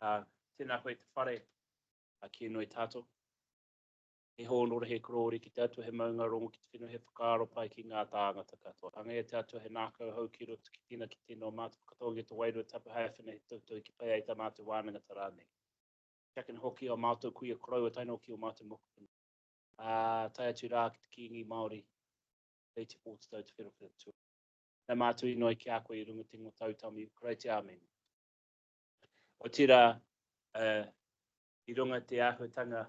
Tēnā koe te whare ki noi tātou. He hōnora he korori ki te atua he maunga rongo ki te whenua he whakaaro pai ki ngā tāngata katoa. Hanga e te atua he nākau hau ki roto ki tina ki tino mātu whakatongi te wairua tapu hea whenua he tautau ki pai ai tā mātu wānanga tā rānei. Kakin hoki o mātou kuia korau e taino ki o mātou mokupuna. Tai atu rā ki te kingi Māori. Hei te pōtatau te whenua tū. Nā mātou I noi ki a koe I runga tingo tautami. Korei te āmen. O tira I runga te āhuatanga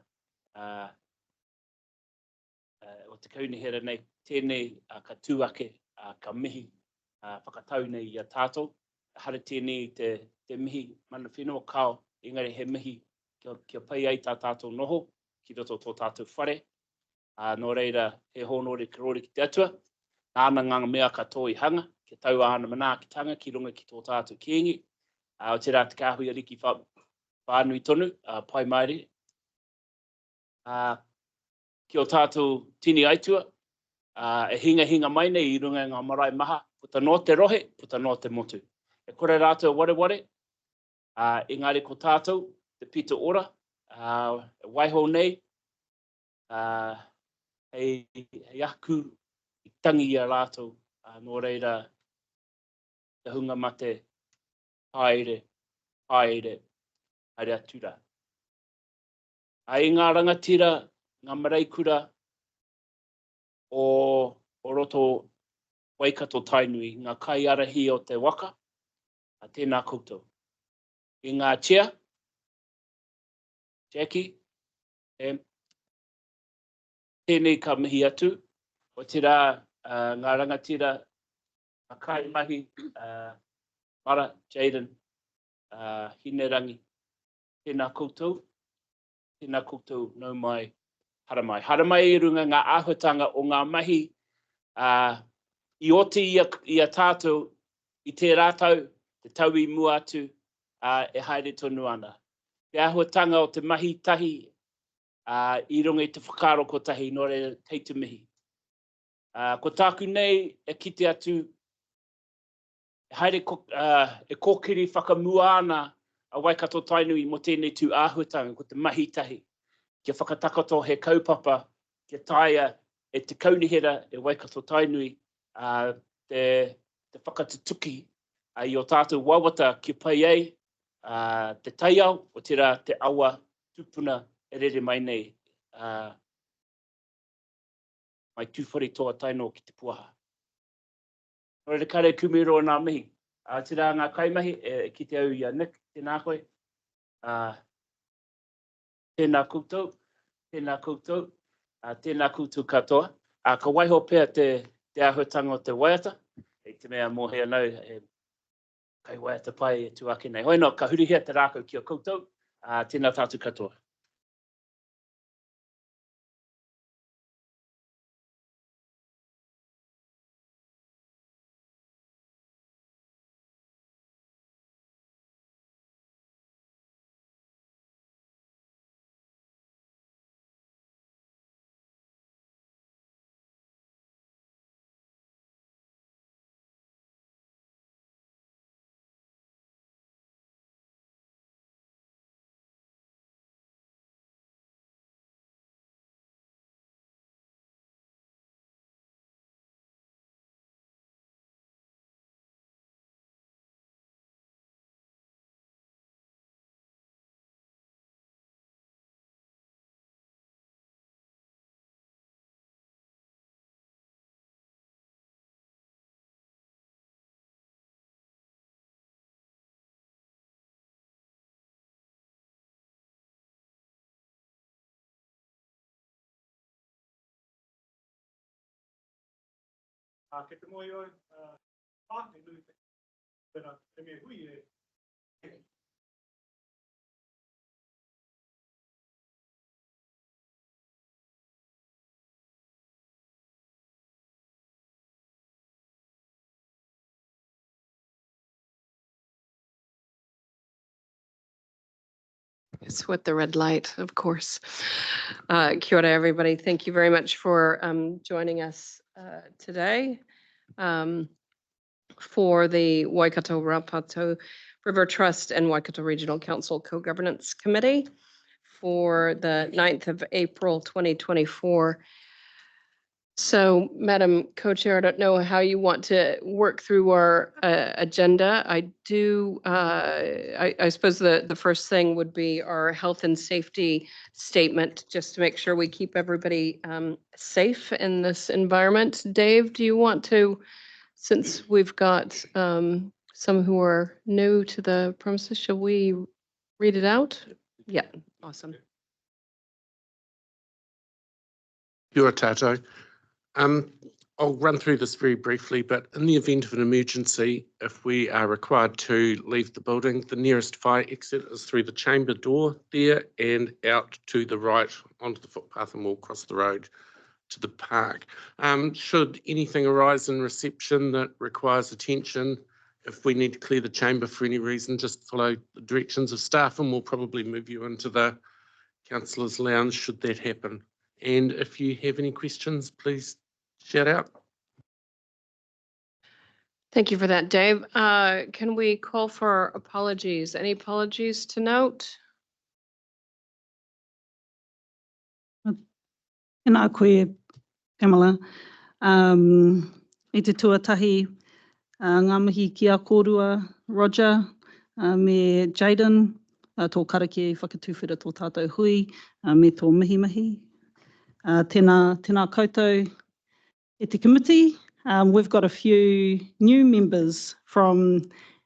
o te kaunihera nei, tēnei ka tūake, ka mihi, whakatau nei I a tātou. Hara tēnei te mihi mana whenua kao, engari he mihi kia pai ai tā tātou noho, ki roto tō tātou whare. Nō reira he hōnore korori ki te atua, nāna ngā mea katoa I hanga, kia tau ana mana ki tanga, ki runga ki tō tātou kiengi. O te rā te kāhui ariki whānui tonu, pai mairi. Ki o tātou tini aitua, e hinga mai nei I runga ngā marae maha, puta no te rohe, puta no te motu. E kore rātou ware, engari ko tātou, te pita ora, waiho nei, hei aku I tangi I a rātou, nō reira, te hunga mate, haere, haere atura. Ai ngā rangatira, ngā maraikura o roto Waikato tainui, ngā kaiarahi o te waka, tēnā koutou. I ngā tia, Jackie, tēnei ka mihi atu, o te rā ngā rangatira, ngā kai mahi, Mara, Jaden, Hinerangi, tēnā koutou nau mai, haramai. Haramai I runga ngā āhuatanga o ngā mahi I oti I a tātou I te rātau, te tau I mua atu, e haere tonu ana. Te āhuatanga o te mahi tahi, I runga I te whakaro ko tahi, nō reira teitu mihi. Ko tāku nei, e kite atu, haere e kōkiri whakamua ana a Waikato tainui mo tēnei tū āhuatanga ko te mahi tahi. Kia whakatakato he kaupapa, kia taia e te kaunihera e Waikato tainui, te whakatutuki I o tātou wawata kia pai ai, te taiao o te rā te awa tupuna e rere mai nei, mai tūwhare toa taino ki te puaha. Nō reira kare kumiro nā mihi. Te rā ngā kaimahi, ki te au I a Nick, tēnā koe. Tēnā koutou, tēnā koutou katoa. Ka waiho pēr te āhuatanga o te waiata. E te mea mōhea nau, kai waiata pai e tuake nei. Hoi no, ka hurihia te rākau ki o koutou. Tēnā tātou katoa. Ke te moi oi, pāke nui te mea hui e. It's with the red light, of course. Kia ora, everybody. Thank you very much for joining us today. for the Waikato Raupatu River Trust and Waikato Regional Council Co-Governance Committee for the 9th of April, 2024. So, Madam Co-Chair, I don't know how you want to work through our agenda. I do, I suppose the first thing would be our health and safety statement, just to make sure we keep everybody safe in this environment. Dave, do you want to, since we've got some who are new to the premises, shall we read it out? Yeah, awesome. Kia ora tātou. I'll run through this very briefly, but in the event of an emergency, if we are required to leave the building, the nearest fire exit is through the chamber door there and out to the right onto the footpath, and we'll cross the road to the park. Should anything arise in reception that requires attention, if we need to clear the chamber for any reason, just follow the directions of staff and we'll probably move you into the councillors' lounge should that happen. And if you have any questions, please shout out. Thank you for that, Dave. Can we call for apologies? Any apologies to note? Tēnā koe, Pamela. I te tuatahi, ngā mihi ki a kōrua, Roger, me Jaden, tō Karakia Whakatuwhera tō tātou hui, me tō Mihi. Tēnā koutou e te committee. We've got a few new members from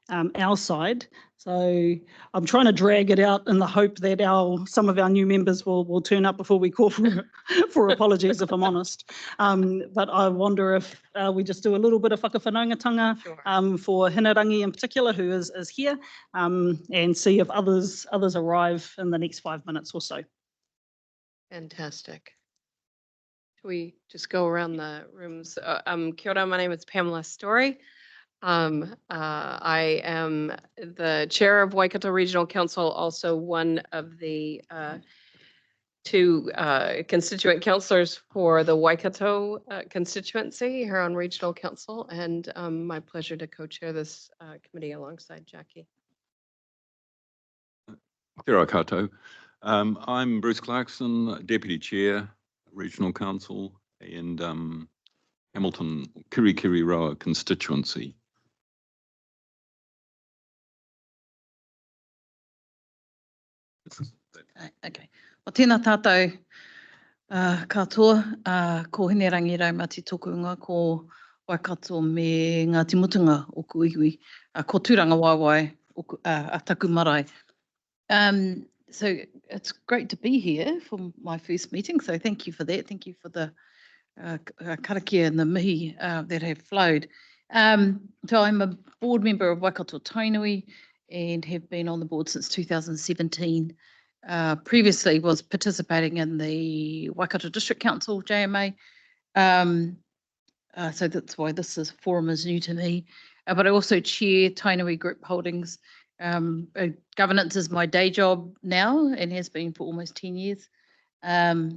our side, so I'm trying to drag it out in the hope that some of our new members will turn up before we call for apologies, if I'm honest. But I wonder if we just do a little bit of whakawhanaungatanga for Hinarangi in particular, who is here, and see if others arrive in the next 5 minutes or so. Fantastic. Should we just go around the rooms? Kia ora, my name is Pamela Story. I am the chair of Waikato Regional Council, also one of the two constituent councillors for the Waikato constituency here on Regional Council, and my pleasure to co-chair this committee alongside Jackie. Kia ora koutou. I'm Bruce Clarkson, Deputy Chair, Regional Council, and Hamilton Kirikiriroa constituency. Okay. O tēnā tātou katoa, ko Hinarangi Raumati Tokunga, ko Waikato me Ngāti Mutunga o Kuihui, ko Tūranga Waiwai o Ataku Marae. So it's great to be here for my first meeting, so thank you for that. Thank you for the karakia and the mihi that have flowed. So I'm a board member of Waikato Tainui and have been on the board since 2017. Previously was participating in the Waikato District Council, JMA. So that's why this forum is new to me. But I also chair Tainui Group Holdings. Governance is my day job now and has been for almost 10 years. But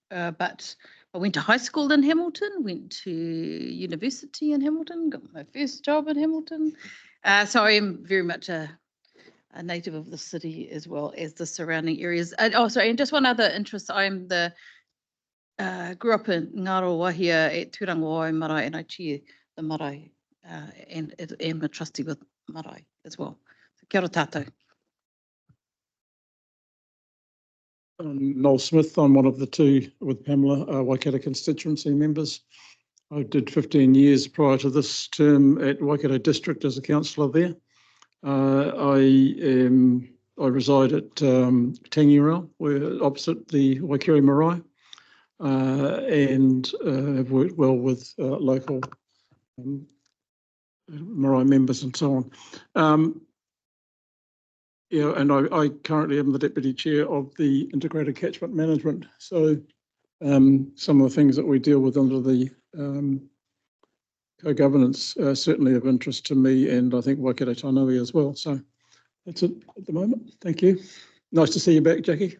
I went to high school in Hamilton, went to university in Hamilton, got my first job in Hamilton. So I am very much a native of the city as well as the surrounding areas. And just one other interest, I'm grew up in Ngaro Wahia at Tūranga Whaimana, and I chair the marae and am a trustee with marae as well. So kia ora tātou. I'm Noel Smith. I'm one of the two with Pamela Waikato constituency members. I did 15 years prior to this term at Waikato District as a councillor there. I reside at Tangirau, where opposite the Waikiri Marae, and have worked well with local marae members and so on. Yeah, and I currently am the deputy chair of the Integrated Catchment Management. So some of the things that we deal with under the co-governance certainly of interest to me, and I think Waikato Tainui as well. So that's it at the moment. Thank you. Nice to see you back, Jackie.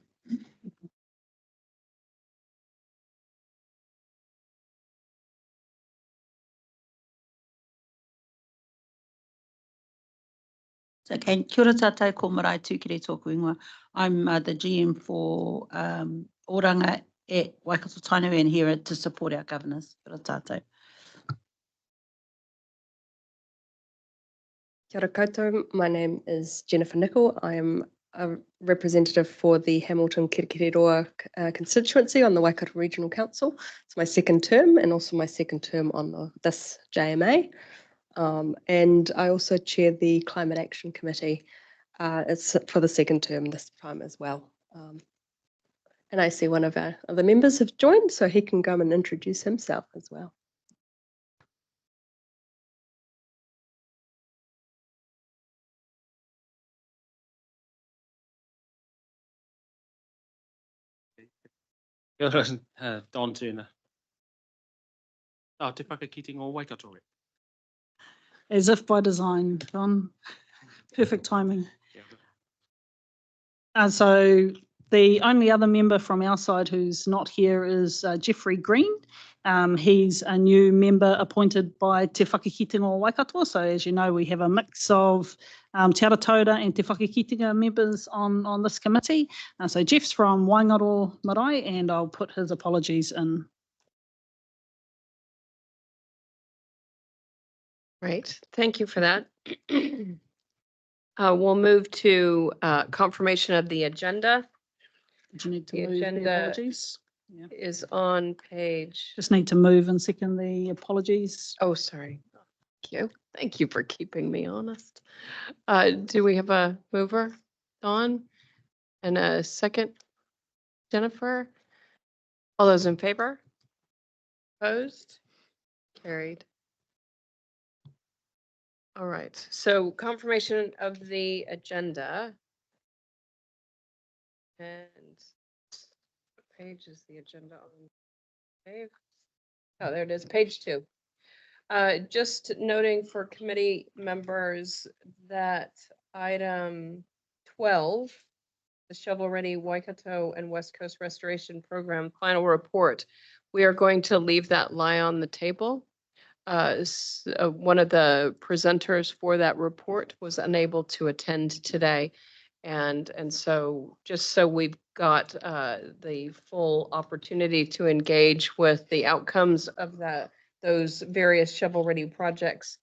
So, okay, kia ora tātou, ko marae tūkere tōku ingoa. I'm the GM for Oranga at Waikato Tainui and here to support our governors. Kia ora tātou. Kia ora koutou. My name is Jennifer Nicol. I am a representative for the Hamilton Kirikiroa constituency on the Waikato Regional Council. It's my second term and also my second term on this JMA. And I also chair the Climate Action Committee. It's for the second term this time as well. And I see one of our other members have joined, so he can come and introduce himself as well. Don Turner. Te whakakitinga o Waikato. As if by design, Don. Perfect timing. So the only other member from our side who's not here is Jeffrey Green. He's a new member appointed by Te Whakakitinga o Waikato. So as you know, we have a mix of Te Aratauira and Te Whakakitinga members on this committee. So Jeff's from Waingaro Marae, and I'll put his apologies in. Right, thank you for that. We'll move to confirmation of the agenda. Did you need to The move the agenda apologies? Yeah. Is on page. Just need to move and second the apologies. Oh, sorry. Thank you. Thank you for keeping me honest. Do we have a mover, Dawn? And a second, Jennifer? All those in favor? Opposed? Carried. All right, so confirmation of the agenda. And what page is the agenda on? Dave? Oh, there it is, page 2. Just noting for committee members that item 12, the Shovel Ready Waikato and West Coast Restoration Program final report, we are going to leave that lie on the table. One of the presenters for that report was unable to attend today. And so just so we've got the full opportunity to engage with the outcomes of those various shovel-ready projects,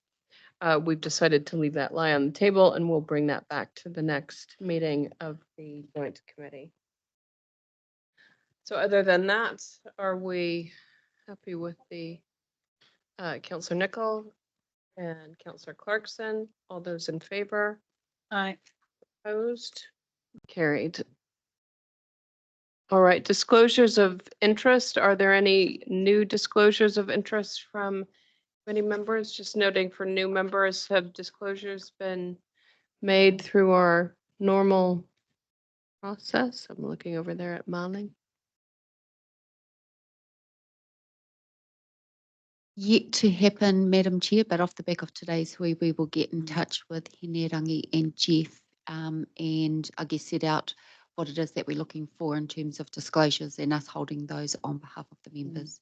we've decided to leave that lie on the table, and we'll bring that back to the next meeting of the joint committee. So other than that, are we happy with the Councillor Nicol and Councillor Clarkson? All those in favor? Aye. Opposed? Carried. All right, disclosures of interest. Are there any new disclosures of interest from any members? Just noting for new members, have disclosures been made through our normal process? I'm looking over there at Marling. Yet to happen, Madam Chair, but off the back of today's hui, we will get in touch with Hinerangi and Jeff and I guess set out what it is that we're looking for in terms of disclosures and us holding those on behalf of the members.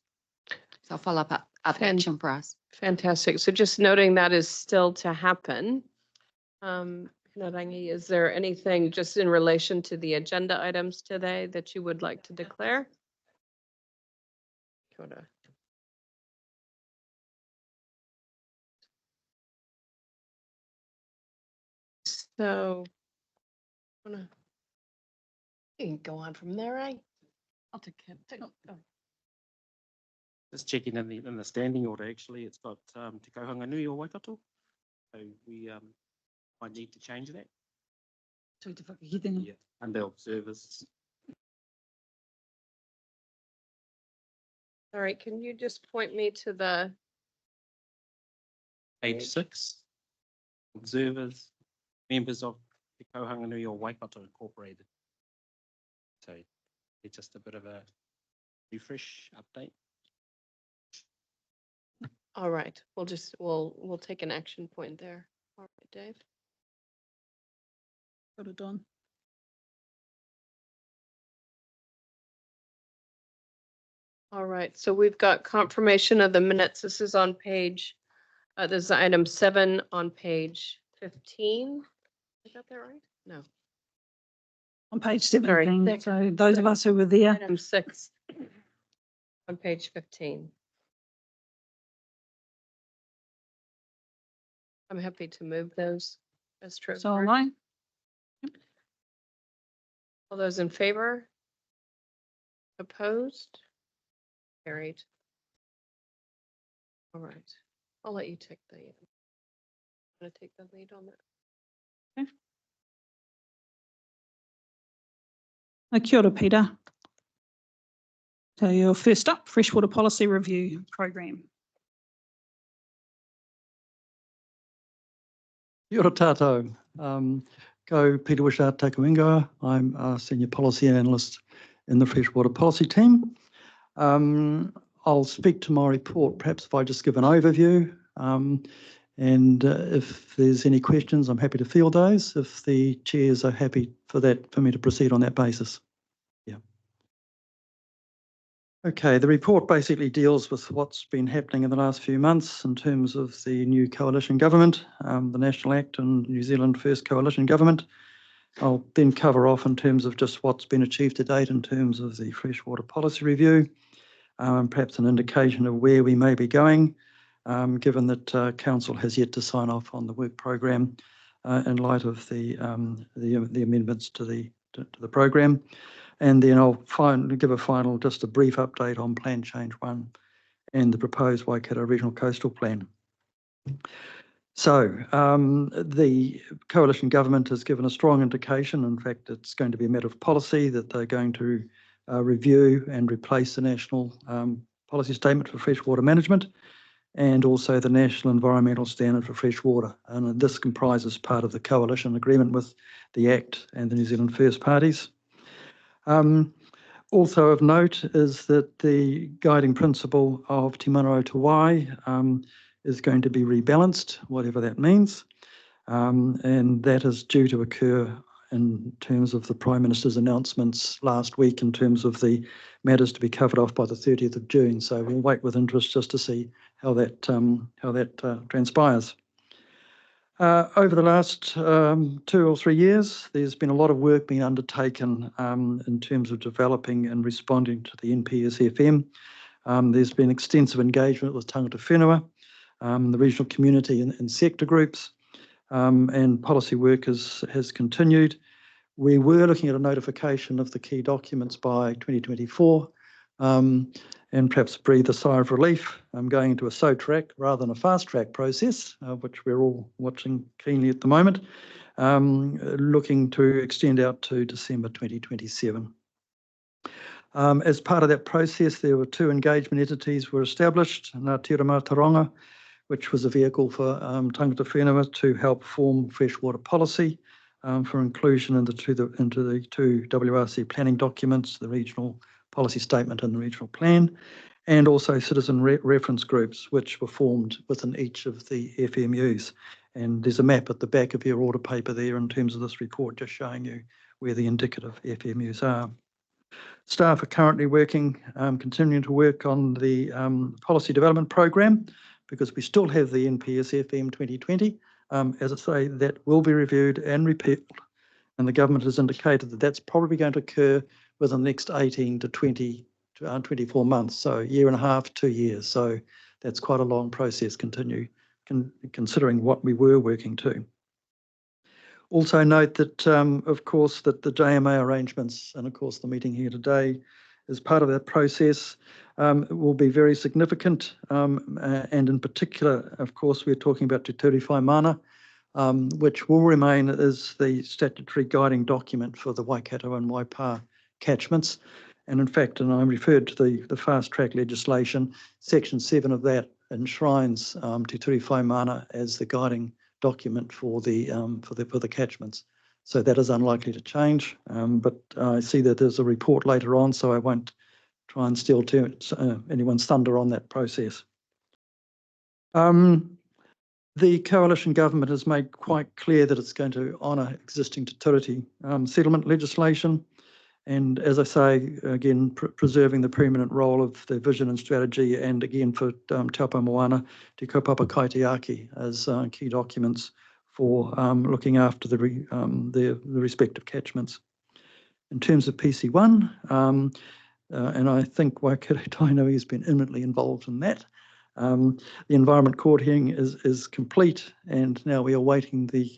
So I'll follow up action for us. Fantastic. So just noting that is still to happen. Hinerangi, is there anything just in relation to the agenda items today that you would like to declare? Kia ora. So, you can go on from there, right? I'll take it. Go. Just checking in the standing order, actually, it's got Te Kauhanga Nui o Waikato. So we might need to change that. Te Whakakitinga. Yeah, under observers. All right, can you just point me to the Page 6, observers, members of Te Kauhanga Nui o Waikato Incorporated. So it's just a bit of a refresh update. all right, we'll take an action point there. All right, Dave. Got it done. All right, so we've got confirmation of the minutes. This is on page, this is item 7 on page 15. I got that right? No. On page Sorry, 17, six. so those of us who were there. Item 6 on page 15. I'm happy to move those as true. So am I. All those in favor? Opposed? Carried. All right. I'll let you take the, I'm going to take the lead on that. Kia ora, Peter. So you're first up, Freshwater Policy Review Programme. Kia ora tātou. Ko Peter Wishart Takawingoa. I'm a Senior Policy Analyst in the Freshwater Policy team. I'll speak to my report, perhaps if I just give an overview. And if there's any questions, I'm happy to field those. If the chairs are happy for me to proceed on that basis. Yeah. Okay, the report basically deals with what's been happening in the last few months in terms of the new coalition government, the National Act and New Zealand First Coalition Government. I'll then cover off in terms of just what's been achieved to date in terms of the Freshwater Policy Review, perhaps an indication of where we may be going, given that Council has yet to sign off on the work programme in light of the amendments to the programme. And then I'll give just a brief update on Plan Change 1 and the proposed Waikato Regional Coastal Plan. So the coalition government has given a strong indication, in fact it's going to be a matter of policy, that they're going to review and replace the National Policy Statement for Freshwater Management and also the National Environmental Standard for Freshwater. And this comprises part of the coalition agreement with the Act and the New Zealand First Parties. Also of note is that the guiding principle of Te Mana o Te Wai is going to be rebalanced, whatever that means. And that is due to occur in terms of the Prime Minister's announcements last week in terms of the matters to be covered off by the 30th of June. So we'll wait with interest just to see how that transpires. Over the last 2 or 3 years, there's been a lot of work being undertaken in terms of developing and responding to the NPSFM. There's been extensive engagement with tangata whenua, the regional community and sector groups, and policy work has continued. We were looking at a notification of the key documents by 2024, and perhaps breathe a sigh of relief. I'm going into a slow track rather than a fast track process, which we're all watching keenly at the moment, looking to extend out to December 2027. As part of that process, there were 2 engagement entities were established, Ngā Tira Mātauranga, which was a vehicle for tangata whenua to help form freshwater policy for inclusion into the 2 WRC planning documents, the Regional Policy Statement and the Regional Plan, and also citizen reference groups, which were formed within each of the FMUs. And there's a map at the back of your order paper there in terms of this report, just showing you where the indicative FMUs are. Staff are currently working, continuing to work on the policy development program, because we still have the NPSFM 2020. As I say, that will be reviewed and repealed, and the government has indicated that that's probably going to occur within the next 18 to 24 months, so 1.5 years, 2 years. So that's quite a long process considering what we were working to. Also note that, of course, that the JMA arrangements, and of course the meeting here today is part of that process, will be very significant. And in particular, of course, we're talking about Te Ture Whaimana, which will remain as the statutory guiding document for the Waikato and Waipa catchments. And in fact, and I referred to the fast track legislation, section 7 of that enshrines Te Ture Whaimana as the guiding document for the catchments. So that is unlikely to change, but I see that there's a report later on, so I won't try and steal anyone's thunder on that process. The coalition government has made quite clear that it's going to honour existing Te Tiriti settlement legislation, and as I say, again, preserving the permanent role of the vision and strategy, and again for Te Apa Moana, Te Kaupapa Kaitiaki as key documents for looking after the respective catchments. In terms of PC1, and I think Waikato Tainui has been imminently involved in that. The Environment Court hearing is complete, and now we are awaiting the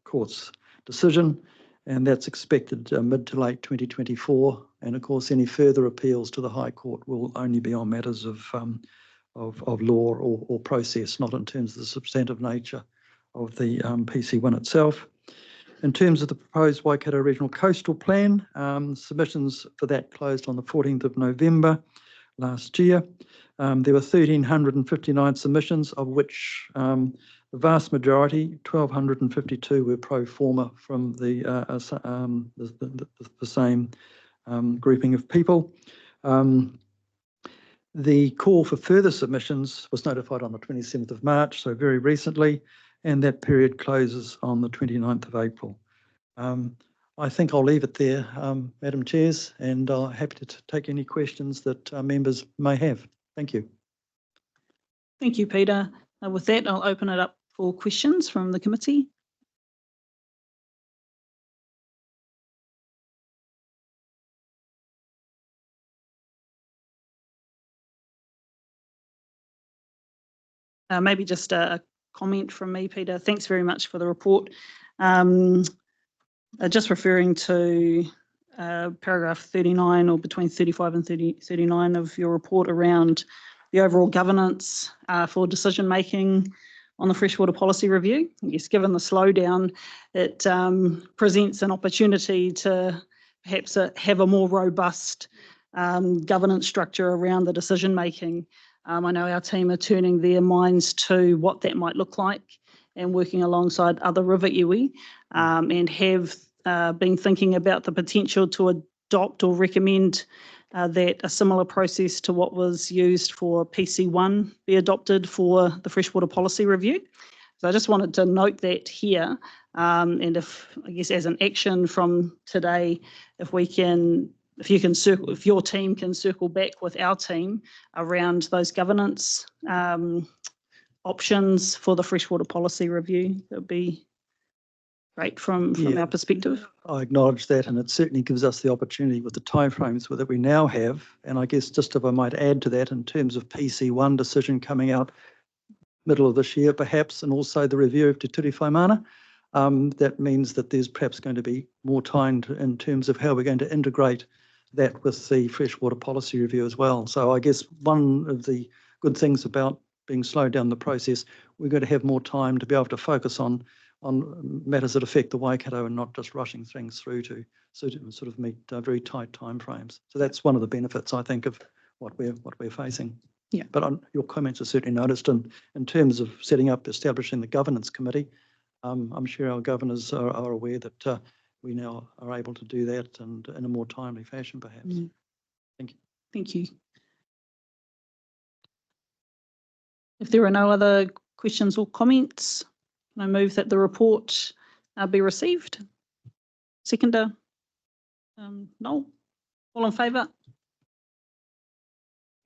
court's decision, and that's expected mid to late 2024. And of course, any further appeals to the High Court will only be on matters of law or process, not in terms of the substantive nature of the PC1 itself. In terms of the proposed Waikato Regional Coastal Plan, submissions for that closed on the 14th of November last year. There were 1,359 submissions, of which the vast majority, 1,252, were pro forma from the same grouping of people. The call for further submissions was notified on the 27th of March, so very recently, and that period closes on the 29th of April. I think I'll leave it there, Madam Chairs, and I'm happy to take any questions that members may have. Thank you. Thank you, Peter. With that, I'll open it up for questions from the committee. Maybe just a comment from me, Peter. Thanks very much for the report. Just referring to paragraph 39 or between 35 and 39 of your report around the overall governance for decision making on the freshwater policy review. Yes, given the slowdown, it presents an opportunity to perhaps have a more robust governance structure around the decision making. I know our team are turning their minds to what that might look like and working alongside other river iwi, and have been thinking about the potential to adopt or recommend that a similar process to what was used for PC1 be adopted for the freshwater policy review. So I just wanted to note that here, and I guess as an action from today, if your team can circle back with our team around those governance options for the freshwater policy review, that would be great from our perspective. I acknowledge that, and it certainly gives us the opportunity with the timeframes that we now have. And I guess just if I might add to that, in terms of PC1 decision coming out middle of this year, perhaps, and also the review of Te Ture Whaimana, that means that there's perhaps going to be more time in terms of how we're going to integrate that with the freshwater policy review as well. So I guess one of the good things about being slowed down the process, we're going to have more time to be able to focus on matters that affect the Waikato and not just rushing things through to sort of meet very tight timeframes. So that's one of the benefits, I think, of what we're facing. Yeah. But your comments are certainly noticed, and in terms of establishing the governance committee, I'm sure our governors are aware that we now are able to do that, and in a more timely fashion, perhaps. Mm. Thank you. Thank you. If there are no other questions or comments, can I move that the report be received? Seconder? No? All in favour?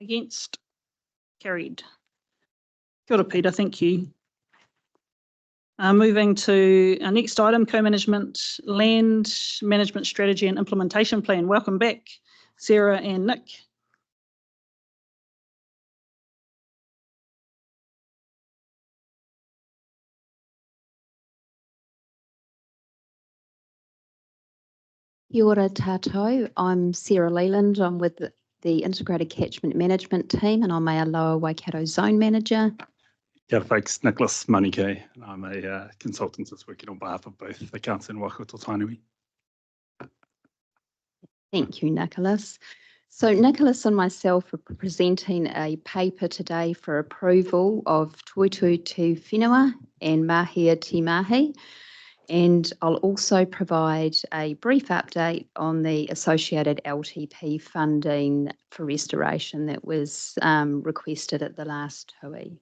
Against? Carried. Kia ora, Peter, thank you. Moving to our next item, co-management land management strategy and implementation plan. Welcome back, Sarah and Nick. Kia ora tātou. I'm Sarah Leland. I'm with the Integrated Catchment Management Team, and I'm a Lower Waikato Zone Manager. Kia ora folks, Nicholas Manike. I'm a consultant that's working on behalf of both the Council and Waikato Tainui. Thank you, Nicholas. So Nicholas and myself are presenting a paper today for approval of Toituu te Whenua and Mahia te Mahi. And I'll also provide a brief update on the associated LTP funding for restoration that was requested at the last hui.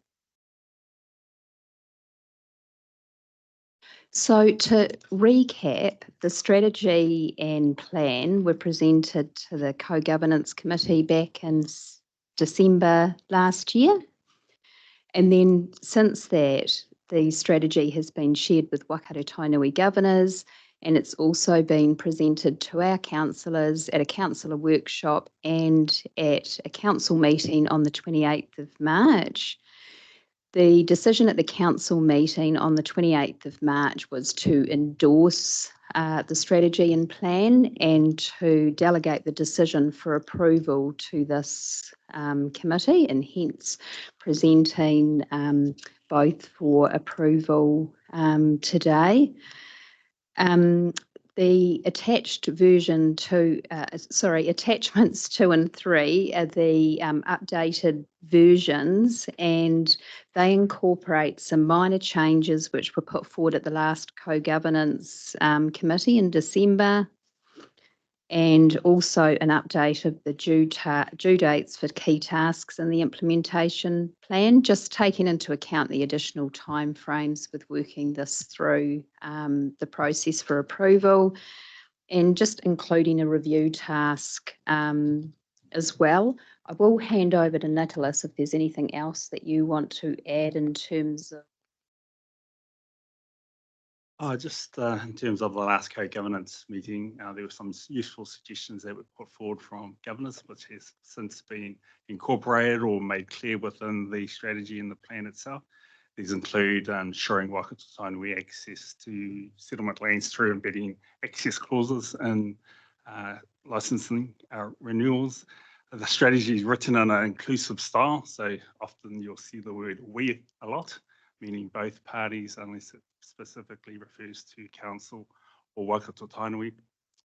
So to recap, the strategy and plan were presented to the Co-Governance Committee back in December last year. And then since that, the strategy has been shared with Waikato Tainui governors, and it's also been presented to our councillors at a councillor workshop and at a council meeting on the 28th of March. The decision at the council meeting on the 28th of March was to endorse the strategy and plan and to delegate the decision for approval to this committee, and hence presenting both for approval today. The attached version to, attachments 2 and 3 are the updated versions, and they incorporate some minor changes which were put forward at the last co-governance committee in December, and also an update of the due dates for key tasks in the implementation plan, just taking into account the additional timeframes with working this through the process for approval, and just including a review task as well. I will hand over to Nicholas if there's anything else that you want to add in terms of. Just in terms of the last co-governance meeting, there were some useful suggestions that were put forward from governors, which has since been incorporated or made clear within the strategy and the plan itself. These include ensuring Waikato Tainui access to settlement lands through embedding access clauses and licensing renewals. The strategy is written in an inclusive style, so often you'll see the word "we" a lot, meaning both parties, unless it specifically refers to council or Waikato Tainui.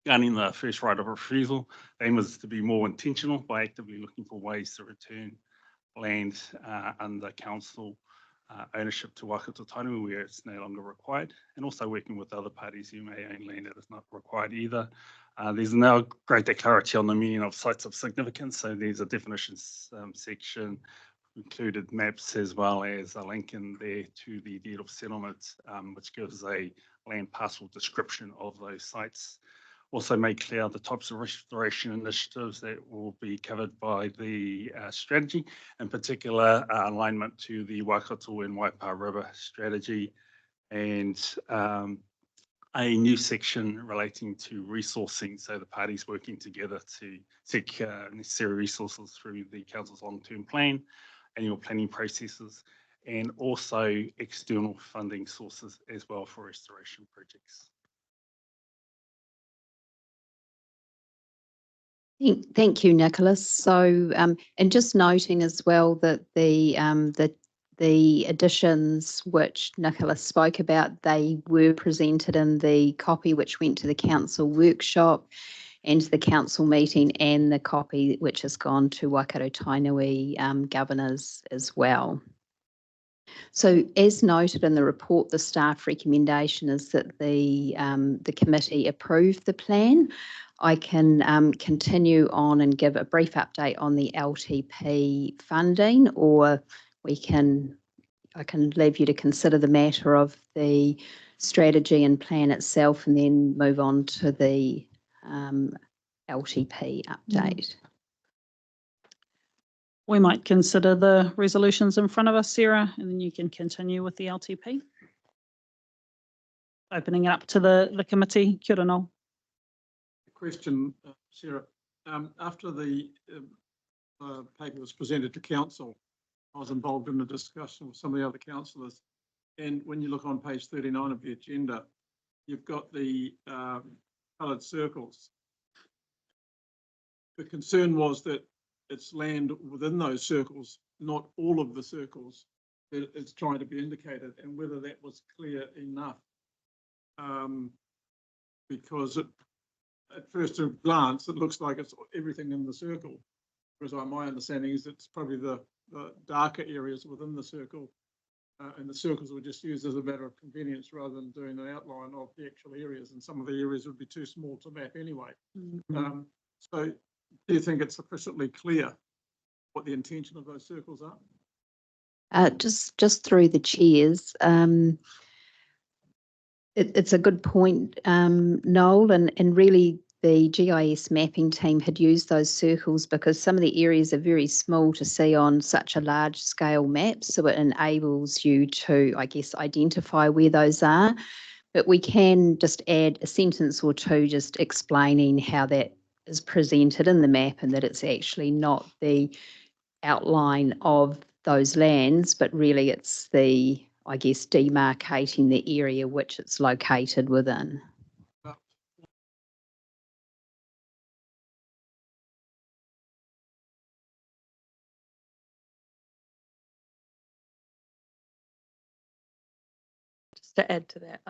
Regarding the first right of refusal, the aim is to be more intentional by actively looking for ways to return land under council ownership to Waikato Tainui where it's no longer required, and also working with other parties who may own land that is not required either. There's now greater clarity on the meaning of sites of significance, so there's a definitions section, included maps as well as a link in there to the deed of settlement, which gives a land parcel description of those sites. Also made clear the types of restoration initiatives that will be covered by the strategy, in particular alignment to the Waikato and Waipa River strategy, and a new section relating to resourcing, so the parties working together to seek necessary resources through the council's long-term plan, annual planning processes, and also external funding sources as well for restoration projects. Thank you, Nicholas. So, and just noting as well that the additions which Nicholas spoke about, they were presented in the copy which went to the council workshop and the council meeting, and the copy which has gone to Waikato Tainui governors as well. So as noted in the report, the staff recommendation is that the committee approve the plan. I can continue on and give a brief update on the LTP funding, or I can leave you to consider the matter of the strategy and plan itself and then move on to the LTP update. We might consider the resolutions in front of us, Sarah, and then you can continue with the LTP. Opening it up to the committee. Kia ora, Noel. Question, Sarah. After the paper was presented to council, I was involved in a discussion with some of the other councillors, and when you look on page 39 of the agenda, you've got the coloured circles. The concern was that it's land within those circles, not all of the circles that it's trying to be indicated, and whether that was clear enough. Because at first glance, it looks like it's everything in the circle, whereas my understanding is it's probably the darker areas within the circle, and the circles were just used as a matter of convenience rather than doing an outline of the actual areas, and some of the areas would be too small to map anyway. Mm-hmm. So do you think it's sufficiently clear what the intention of those circles are? Just through the chairs, it's a good point, Noel, and really the GIS mapping team had used those circles because some of the areas are very small to see on such a large scale map. So it enables you to, I guess, identify where those are. But we can just add a sentence or two just explaining how that is presented in the map and that it's actually not the outline of those lands, but really it's the, I guess, demarcating the area which it's located within. Just to add to that,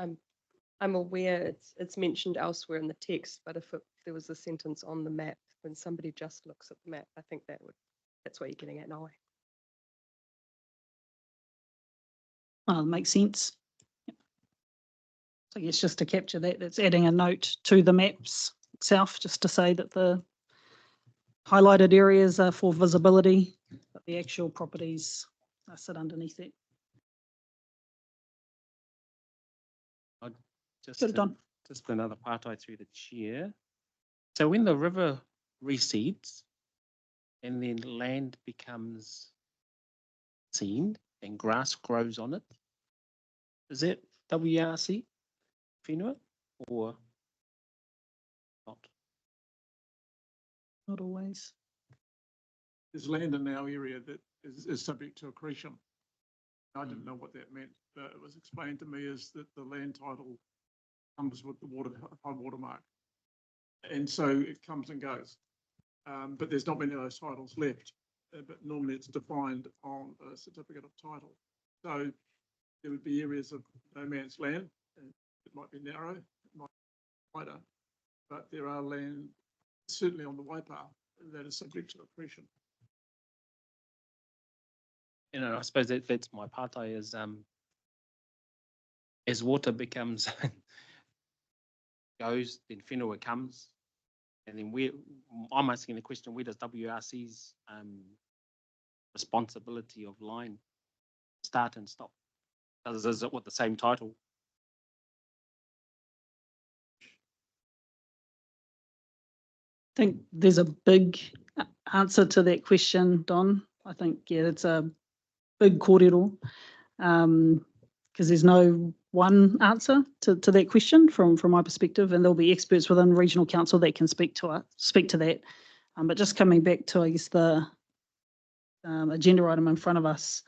I'm aware it's mentioned elsewhere in the text, but if there was a sentence on the map, when somebody just looks at the map, I think that's what you're getting at now. Well, it makes sense. Yep. So I guess just to capture that, it's adding a note to the maps itself, just to say that the highlighted areas are for visibility, but the actual properties sit underneath it. Just another partai through the chair. So when the river recedes and then land becomes seen and grass grows on it, is that WRC, Whenua, or not? Not always. There's land in our area that is subject to accretion. I didn't know what that meant, but it was explained to me as that the land title comes with the high water mark. And so it comes and goes. But there's not many of those titles left. But normally it's defined on a certificate of title. So there would be areas of no man's land. It might be narrow, it might be wider, but there are land, certainly on the Waipa, that is subject to accretion. You know, I suppose that's my partai is as water becomes goes, then Whenua comes, and then I'm asking the question: where does WRC's responsibility of line start and stop? Is it with the same title? I think there's a big answer to that question, Don. I think, yeah, it's a big kōrero, because there's no one answer to that question from my perspective, and there'll be experts within regional council that can speak to that. But just coming back to, I guess, the agenda item in front of us,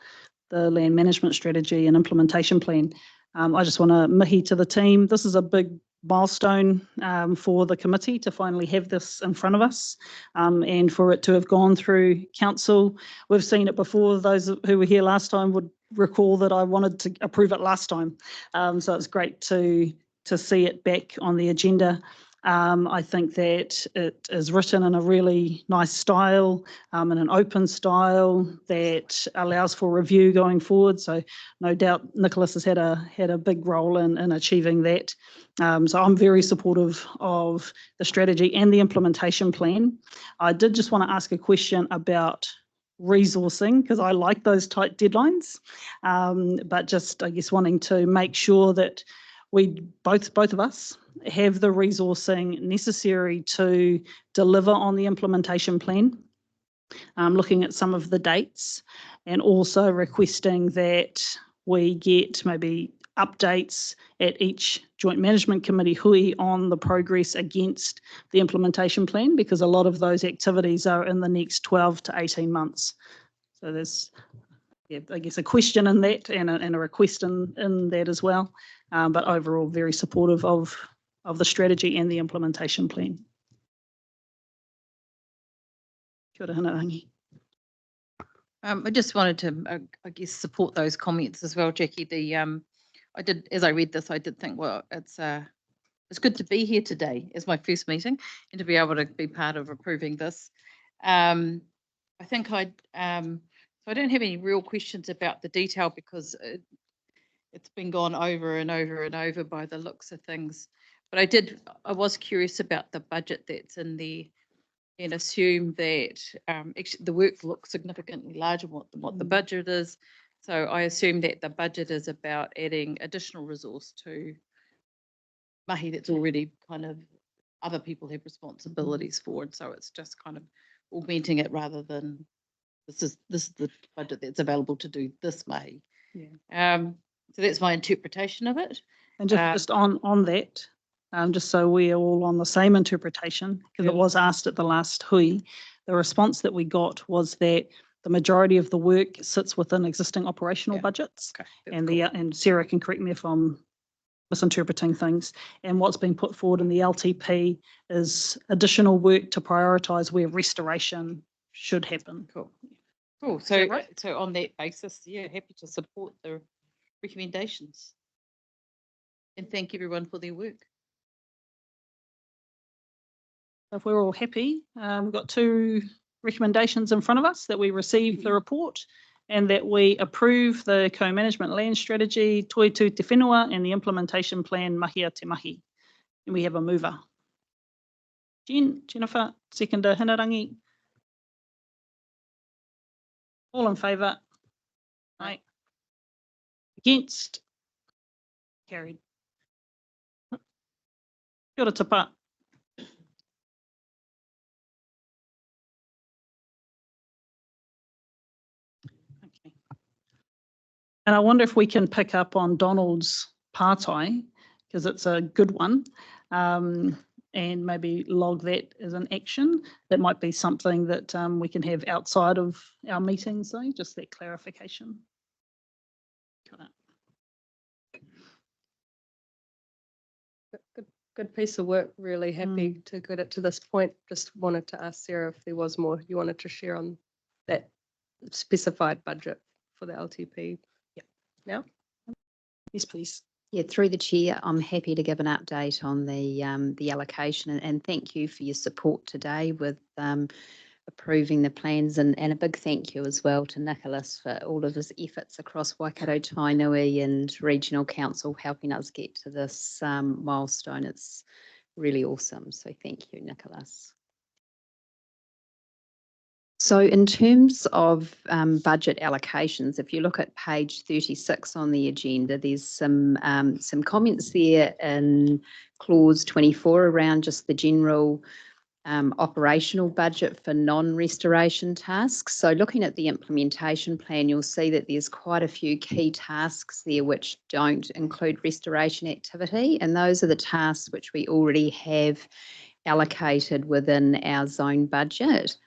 the land management strategy and implementation plan. I just want to mihi to the team. This is a big milestone for the committee to finally have this in front of us, and for it to have gone through council. We've seen it before. Those who were here last time would recall that I wanted to approve it last time. So it's great to see it back on the agenda. I think that it is written in a really nice style, in an open style that allows for review going forward. So no doubt Nicholas has had a big role in achieving that. So I'm very supportive of the strategy and the implementation plan. I did just want to ask a question about resourcing, because I like those tight deadlines, but just, I guess, wanting to make sure that we both of us have the resourcing necessary to deliver on the implementation plan, looking at some of the dates, and also requesting that we get maybe updates at each joint management committee hui on the progress against the implementation plan, because a lot of those activities are in the next 12 to 18 months. So there's, yeah, I guess, a question in that and a request in that as well. But overall, very supportive of the strategy and the implementation plan. Kia ora, hana rangi. I just wanted to, I guess, support those comments as well, Jackie. I did, as I read this, I did think, well, it's good to be here today as my first meeting and to be able to be part of approving this. I think so I don't have any real questions about the detail, because it's been gone over and over and over by the looks of things. But I was curious about the budget that's in there, and assume that actually the work looks significantly larger than what the budget is. So I assume that the budget is about adding additional resource to Mahi that's already kind of other people have responsibilities for. And so it's just kind of augmenting it rather than this is the budget that's available to do this Mahi. Yeah. So that's my interpretation of it. And just on that, just so we're all on the same interpretation, because it was asked at the last hui, the response that we got was that the majority of the work sits within existing operational budgets. Okay, And and Sarah can correct me if I'm misinterpreting things. And what's been put forward in the LTP is additional work to prioritise where restoration should happen. Cool. So, so on that basis, yeah, happy to support the recommendations. And thank everyone for their work. If we're all happy, we've got 2 recommendations in front of us: that we receive the report and that we approve the co-management land strategy, Toituu Te Whenua, and the implementation plan, Mahia Te Mahi. And we have a mover. Jennifer, seconder, Hinarangi. All in favour? Aye. Against? Carried. Kia ora tapa. Okay. And I wonder if we can pick up on Donald's partai, because it's a good one, and maybe log that as an action. That might be something that we can have outside of our meetings, though, just that clarification. Good piece of work. Really happy to get it to this point. Just wanted to ask Sarah if there was more you wanted to share on that specified budget for the LTP. Yeah. Now? Yes, please. Yeah, through the chair, I'm happy to give an update on the allocation, and thank you for your support today with approving the plans, and a big thank you as well to Nicholas for all of his efforts across Waikato Tainui and Regional Council helping us get to this milestone. It's really awesome, so thank you, Nicholas. So in terms of budget allocations, if you look at page 36 on the agenda, there's some comments there in clause 24 around just the general operational budget for non-restoration tasks. So looking at the implementation plan, you'll see that there's quite a few key tasks there which don't include restoration activity, and those are the tasks which we already have allocated within our zone budget.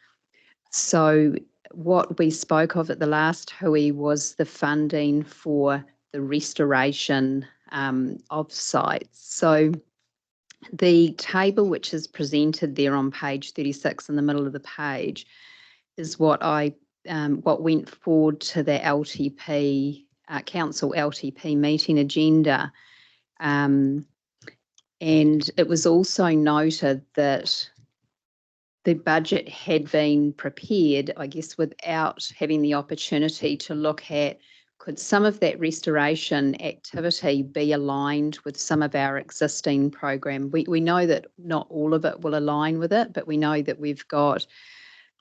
So what we spoke of at the last hui was the funding for the restoration of sites. So the table which is presented there on page 36 in the middle of the page is what went forward to the LTP council LTP meeting agenda, and it was also noted that the budget had been prepared, I guess, without having the opportunity to look at could some of that restoration activity be aligned with some of our existing program. We know that not all of it will align with it, but we know that we've got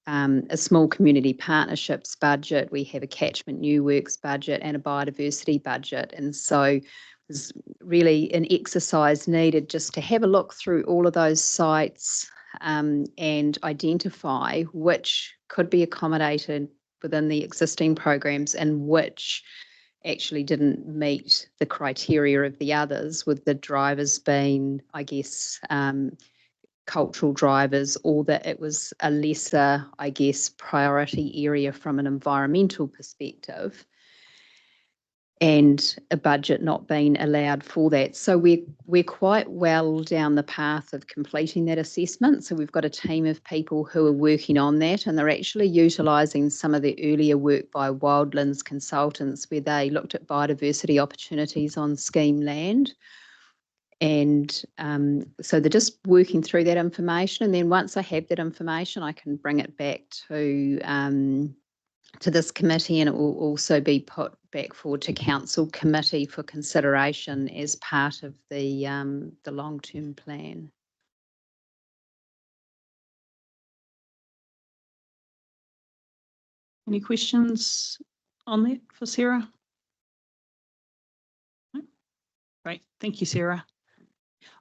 a small community partnerships budget, we have a catchment new works budget and a biodiversity budget. And so there's really an exercise needed just to have a look through all of those sites and identify which could be accommodated within the existing programs and which actually didn't meet the criteria of the others, with the drivers being, I guess, cultural drivers, or that it was a lesser, I guess, priority area from an environmental perspective, and a budget not being allowed for that. So we're quite well down the path of completing that assessment. So we've got a team of people who are working on that, and they're actually utilising some of the earlier work by Wildlands Consultants, where they looked at biodiversity opportunities on scheme land. And so they're just working through that information. And then once I have that information, I can bring it back to this committee, and it will also be put back forward to council committee for consideration as part of the long-term plan. Any questions on that for Sarah? No? Great, thank you, Sarah.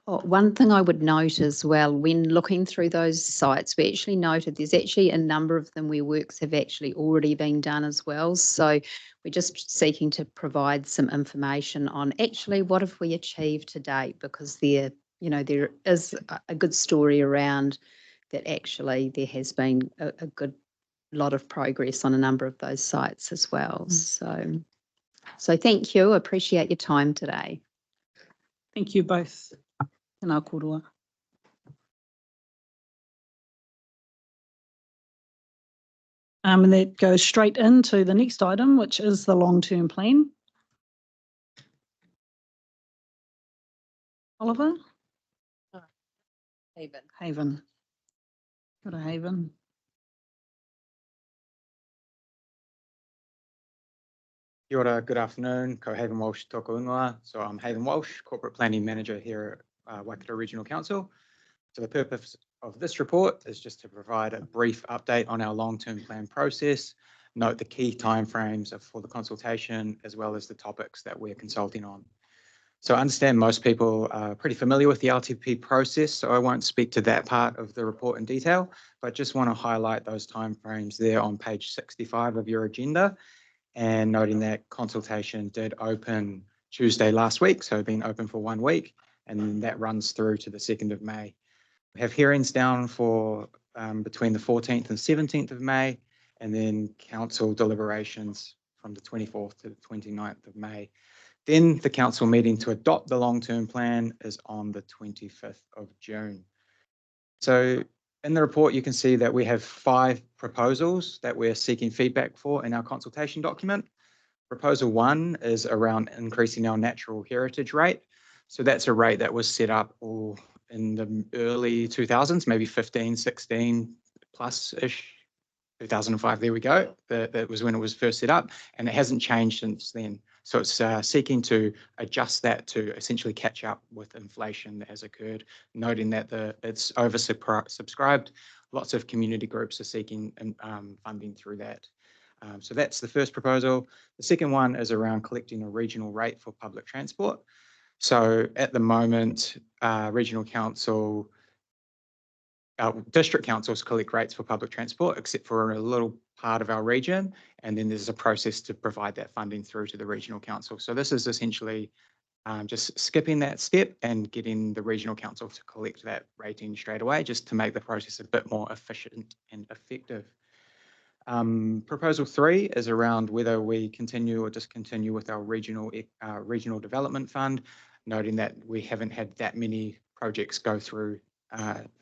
Oh, one thing I would note as well, when looking through those sites, we actually noted there's actually a number of them where works have actually already been done as well. So we're just seeking to provide some information on actually what have we achieved to date, because there is a good story around that actually there has been a good lot of progress on a number of those sites as well. So thank you. I appreciate your time today. Thank you both. Tēnā korua. And that goes straight into the next item, which is the long-term plan. Oliver? Haven. Good Haven. Kia ora, good afternoon. Ko Haven Walsh tōku ingoa. So I'm Haven Walsh, Corporate Planning Manager here at Waikato Regional Council. So the purpose of this report is just to provide a brief update on our long-term plan process, note the key timeframes for the consultation, as well as the topics that we're consulting on. So I understand most people are pretty familiar with the LTP process, so I won't speak to that part of the report in detail, but just want to highlight those timeframes there on page 65 of your agenda, and noting that consultation did open Tuesday last week, so been open for 1 week, and that runs through to the 2nd of May. We have hearings down for between the 14th and 17th of May, and then council deliberations from the 24th to the 29th of May. Then the council meeting to adopt the long-term plan is on the 25th of June. So in the report, you can see that we have 5 proposals that we're seeking feedback for in our consultation document. Proposal 1 is around increasing our natural heritage rate. So that's a rate that was set up in the early 2000s, maybe 15, 16 plus-ish, 2005, there we go. That was when it was first set up, and it hasn't changed since then. So it's seeking to adjust that to essentially catch up with inflation that has occurred, noting that it's oversubscribed. Lots of community groups are seeking funding through that. So that's the first proposal. The second one is around collecting a regional rate for public transport. So at the moment, regional council, district councils collect rates for public transport, except for a little part of our region. And then there's a process to provide that funding through to the regional council. So this is essentially just skipping that step and getting the regional council to collect that rating straight away, just to make the process a bit more efficient and effective. Proposal 3 is around whether we continue or discontinue with our regional development fund, noting that we haven't had that many projects go through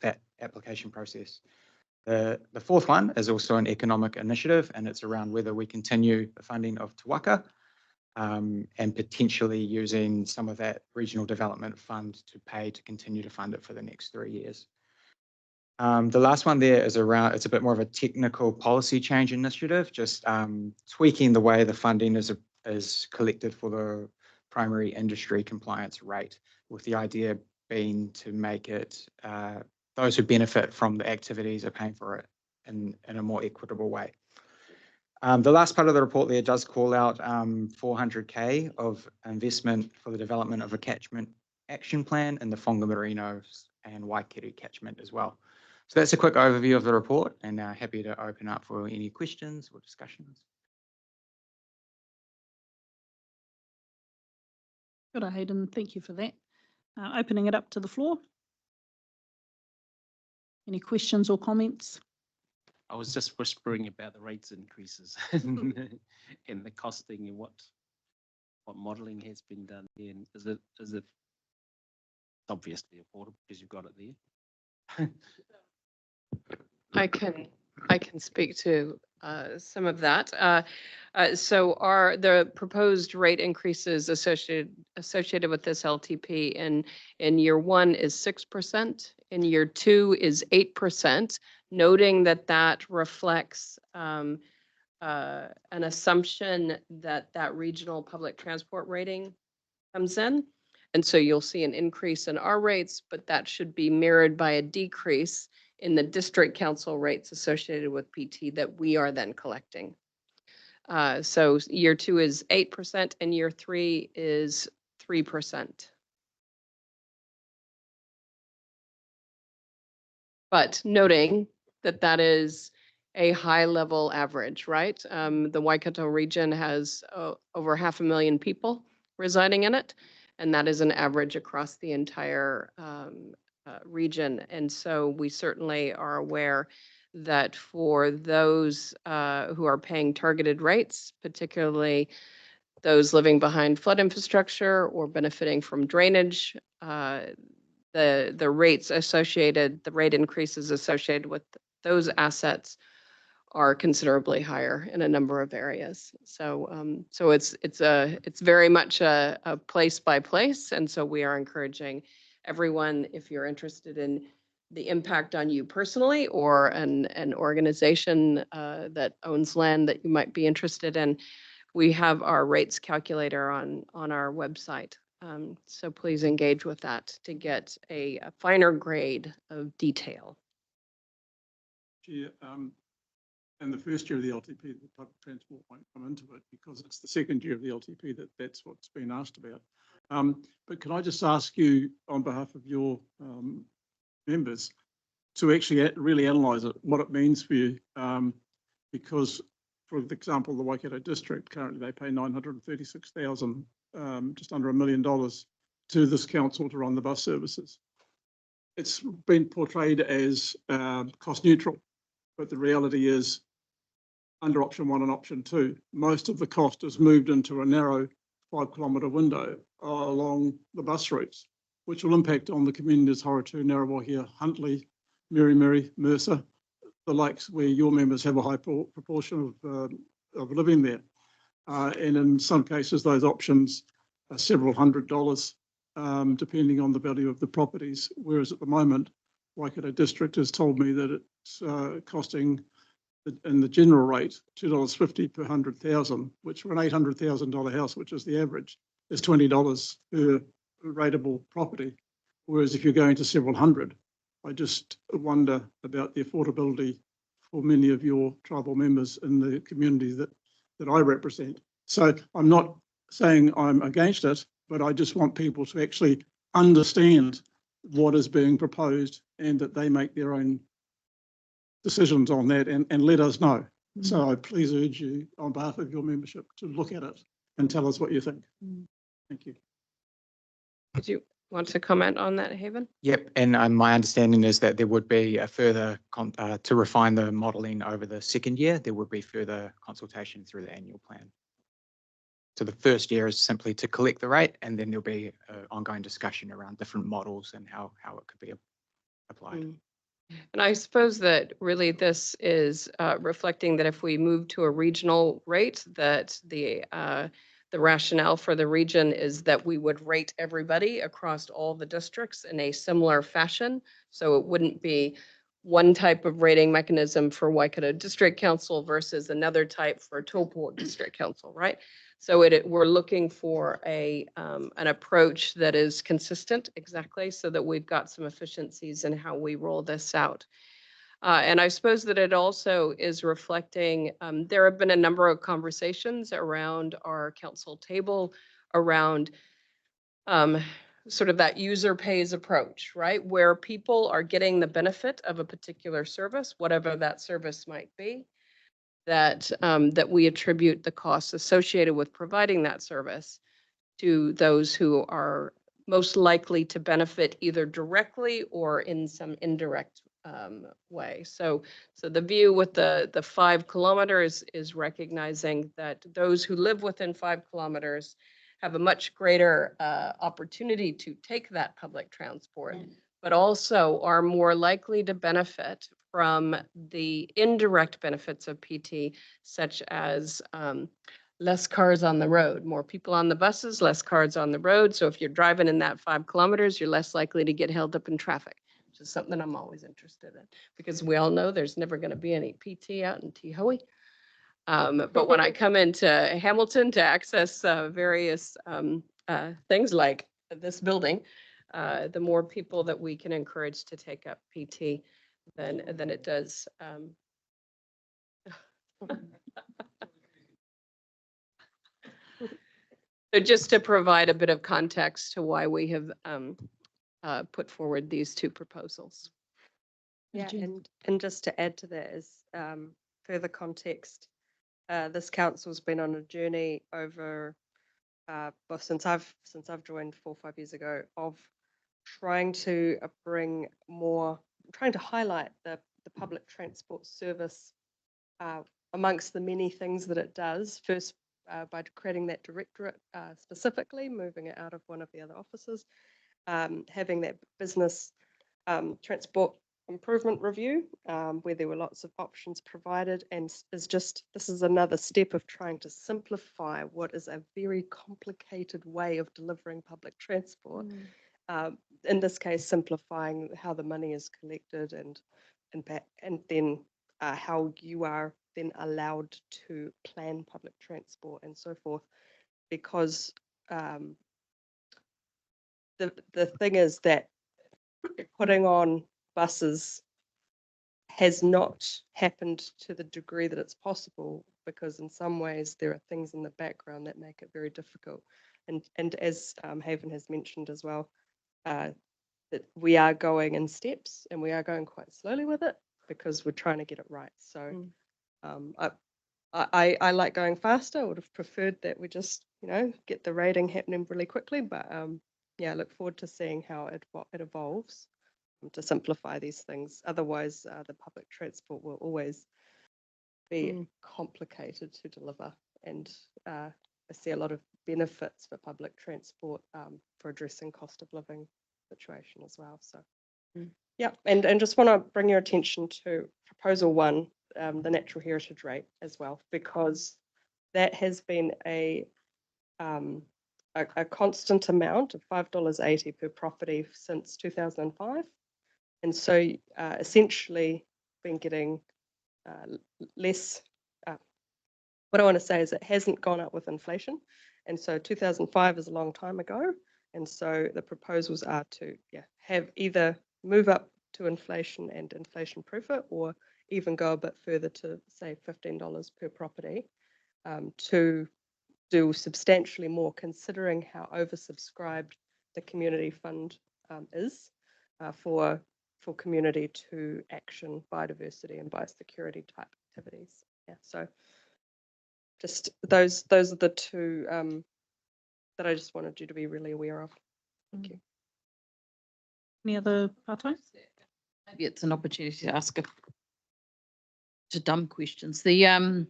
that application process. The fourth one is also an economic initiative, and it's around whether we continue the funding of Te Waka and potentially using some of that regional development fund to pay to continue to fund it for the next 3 years. The last one there is around, it's a bit more of a technical policy change initiative, just tweaking the way the funding is collected for the primary industry compliance rate, with the idea being to make it those who benefit from the activities are paying for it in a more equitable way. The last part of the report there does call out 400K of investment for the development of a catchment action plan in the Whangamarinos and Waikiri catchment as well. So that's a quick overview of the report, and happy to open up for any questions or discussions. Good, Hayden. Thank you for that. Opening it up to the floor. Any questions or comments? I was just whispering about the rates increases and the costing and what modelling has been done there. And is it obviously affordable because you've got it there? I can speak to some of that. So the proposed rate increases associated with this LTP in year 1 is 6%, in year 2 is 8%, noting that reflects an assumption that regional public transport rating comes in. And so you'll see an increase in our rates, but that should be mirrored by a decrease in the district council rates associated with PT that we are then collecting. So year 2 is 8% and year 3 is 3%. but noting that that is a high level average, right? The Waikato region has over 500,000 people residing in it, and that is an average across the entire region. And so we certainly are aware that for those who are paying targeted rates, particularly those living behind flood infrastructure or benefiting from drainage, the rates associated, the rate increases associated with those assets are considerably higher in a number of areas. So so it's very much a place by place, and so we are encouraging everyone, if you're interested in the impact on you personally or an organization that owns land that you might be interested in, we have our rates calculator on our website. So please engage with that to get a finer grade of detail. Chair, in the first year of the LTP, the public transport won't come into it because it's the second year of the LTP that's what's been asked about. But can I just ask you on behalf of your members to actually really analyse it, what it means for you? Because, for example, the Waikato district, currently they pay $936,000, just under $1 million to this council to run the bus services. It's been portrayed as cost neutral, but the reality is under option 1 and option 2, most of the cost is moved into a narrow 5-kilometre window along the bus routes, which will impact on the communities Horatu, Narrawahia, Huntly, Mary, Mercer, the lakes where your members have a high proportion of living there. And in some cases, those options are several $100s, depending on the value of the properties. Whereas at the moment, Waikato District has told me that it's costing, in the general rate, $2.50 per 100,000, which for an $800,000 house, which is the average, is $20 per rateable property. Whereas if you're going to several hundred, I just wonder about the affordability for many of your tribal members in the community that I represent. So I'm not saying I'm against it, but I just want people to actually understand what is being proposed and that they make their own decisions on that and let us know. So I please urge you on behalf of your membership to look at it and tell us what you think. Thank you. Did you want to comment on that, Haven? Yep, and my understanding is that there would be a further, to refine the modelling over the second year, there would be further consultation through the annual plan. So the first year is simply to collect the rate, and then there'll be an ongoing discussion around different models and how it could be applied. And I suppose that really this is reflecting that if we move to a regional rate, that the rationale for the region is that we would rate everybody across all the districts in a similar fashion. So it wouldn't be one type of rating mechanism for Waikato District Council versus another type for Taupo District Council, right? So we're looking for an approach that is consistent, exactly, so that we've got some efficiencies in how we roll this out. And I suppose that it also is reflecting, there have been a number of conversations around our council table around sort of that user pays approach, right? Where people are getting the benefit of a particular service, whatever that service might be, that we attribute the costs associated with providing that service to those who are most likely to benefit either directly or in some indirect way. So the view with the 5 kilometers is recognizing that those who live within 5 kilometers have a much greater opportunity to take that public transport, but also are more likely to benefit from the indirect benefits of PT, such as less cars on the road, more people on the buses, less cars on the road. So if you're driving in that 5 kilometers, you're less likely to get held up in traffic, which is something I'm always interested in, because we all know there's never going to be any PT out in Tihoe. But when I come into Hamilton to access various things like this building, the more people that we can encourage to take up PT, then it does. So just to provide a bit of context to why we have put forward these two proposals. Yeah, Jen. and just to add to that is further context. This council's been on a journey over, well, since I've joined 4 or 5 years ago, of trying to trying to highlight the public transport service amongst the many things that it does. First, by creating that directorate specifically, moving it out of one of the other offices, having that business transport improvement review, where there were lots of options provided, and this is another step of trying to simplify what is a very complicated way of delivering public transport. In this case, simplifying how the money is collected and then how you are then allowed to plan public transport and so forth, because the thing is that putting on buses has not happened to the degree that it's possible, because in some ways there are things in the background that make it very difficult. And as Haven has mentioned as well, that we are going in steps and we are going quite slowly with it because we're trying to get it right. So I like going faster. I would have preferred that we just, get the rating happening really quickly, but yeah, I look forward to seeing how it evolves to simplify these things. Otherwise, the public transport will always be complicated to deliver, and I see a lot of benefits for public transport for addressing cost of living situation as well. So yeah, and just want to bring your attention to proposal 1, the natural heritage rate as well, because that has been a constant amount of $5.80 per property since 2005. And so essentially been getting less. What I want to say is it hasn't gone up with inflation. And so 2005 is a long time ago. And so the proposals are to have either move up to inflation and inflation proof it, or even go a bit further to say $15 per property, to do substantially more, considering how oversubscribed the community fund is for community to action biodiversity and biosecurity type activities. Yeah, so just those are the 2 that I just wanted you to be really aware of. Thank you. Any other part-time? Maybe it's an opportunity to ask to dumb questions. The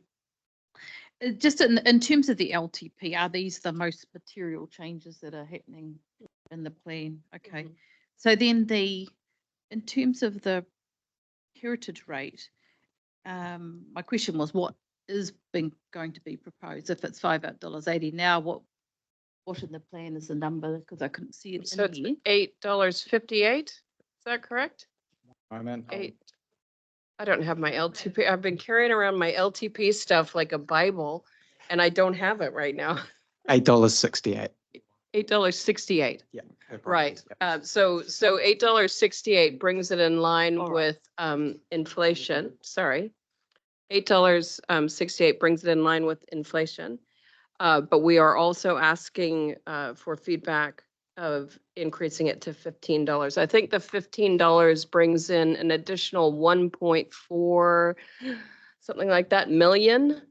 just in terms of the LTP, are these the most material changes that are happening in the plan? Okay, so then in terms of the heritage rate, my question was, what is going to be proposed? If it's $5.80 now, what in the plan is the number? Because I couldn't see it. So it's $8.58. Is that correct? Moment. 8. I don't have my LTP. I've been carrying around my LTP stuff like a Bible, and I don't have it right now. $8.68. $8.68. Yeah. Right. Yep. So $8.68 brings it in line with inflation. Sorry. $8.68 brings it in line with inflation. But we are also asking for feedback of increasing it to $15. I think the $15 brings in an additional 1.4, something like that, million,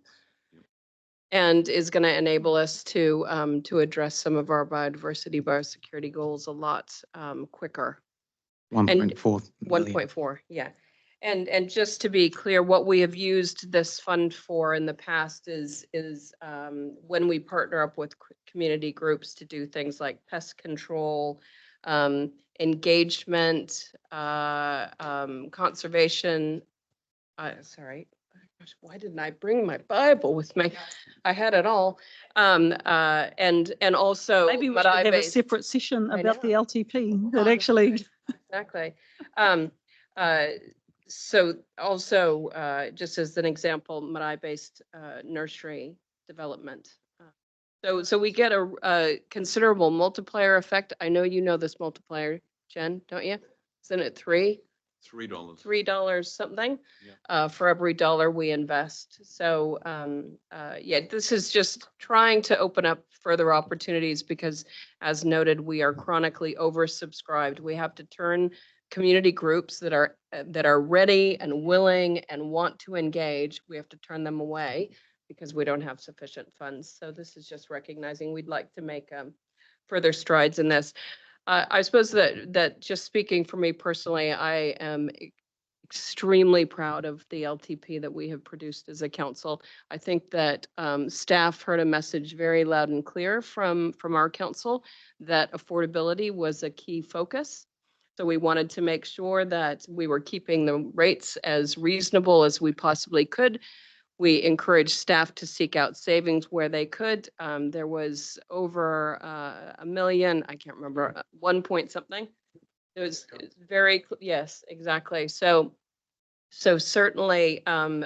and is going to enable us to address some of our biosecurity goals a lot quicker. 1.4 million. 1.4, yeah. And just to be clear, what we have used this fund for in the past is when we partner up with community groups to do things like pest control, engagement, conservation. Sorry, why didn't I bring my Bible with me? I had it all. And also Maybe we should have a separate session about the LTP that actually. Exactly. So also, just as an example, Marai-based nursery development. So we get a considerable multiplier effect. I know you know this multiplier, Jen, don't you? Isn't it $3? $3 something for every dollar we invest. So yeah, this is just trying to open up further opportunities because, as noted, we are chronically oversubscribed. We have to turn community groups that are ready and willing and want to engage, we have to turn them away because we don't have sufficient funds. So this is just recognizing we'd like to make further strides in this. I suppose that just speaking for me personally, I am extremely proud of the LTP that we have produced as a council. I think that staff heard a message very loud and clear from our council that affordability was a key focus. So we wanted to make sure that we were keeping the rates as reasonable as we possibly could. We encouraged staff to seek out savings where they could. There was over $1 million, I can't remember, 1 point something. It was very, yes, exactly. So certainly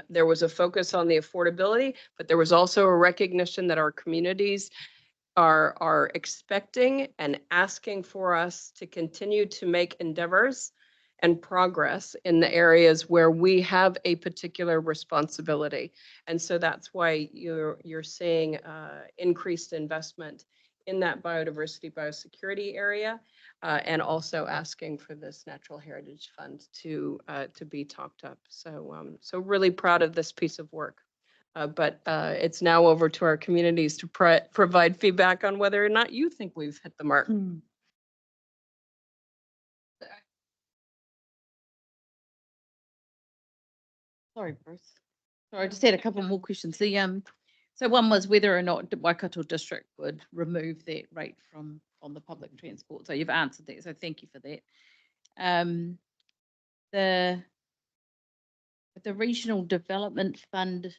there was a focus on the affordability, but there was also a recognition that our communities are expecting and asking for us to continue to make endeavors and progress in the areas where we have a particular responsibility. And so that's why you're seeing increased investment in that biodiversity, biosecurity area, and also asking for this natural heritage fund to be topped up. So so really proud of this piece of work. But it's now over to our communities to provide feedback on whether or not you think we've hit the mark. Sorry, Bruce. Sorry, I just had a couple more questions. So one was whether or not the Waikato District would remove that rate on the public transport. So you've answered that, so thank you for that. The Regional Development Fund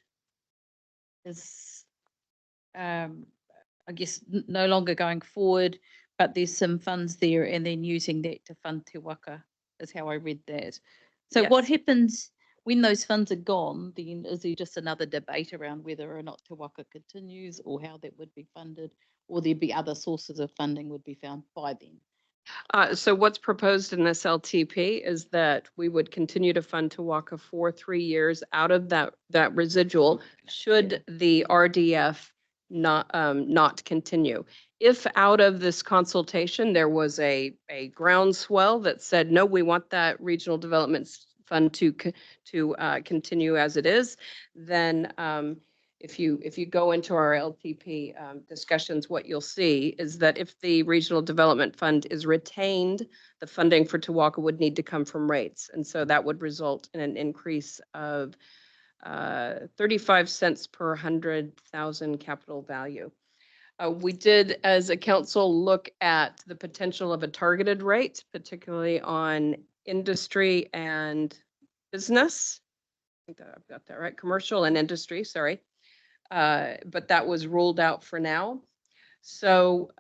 is, I guess, no longer going forward, but there's some funds there and then using that to fund Te Waka is how I read that. So what happens when those funds are gone? Then is there just another debate around whether or not Te Waka continues or how that would be funded, or there'd be other sources of funding would be found by then? So what's proposed in this LTP is that we would continue to fund Te Waka for 3 years out of that residual should the RDF not continue. If out of this consultation there was a groundswell that said, no, we want that regional development fund to continue as it is, then if you go into our LTP discussions, what you'll see is that if the Regional Development Fund is retained, the funding for Te Waka would need to come from rates. And so that would result in an increase of 35 cents per 100,000 capital value. We did, as a council, look at the potential of a targeted rate, particularly on industry and business. I think that I've got that right, commercial and industry, sorry. But that was ruled out for now. So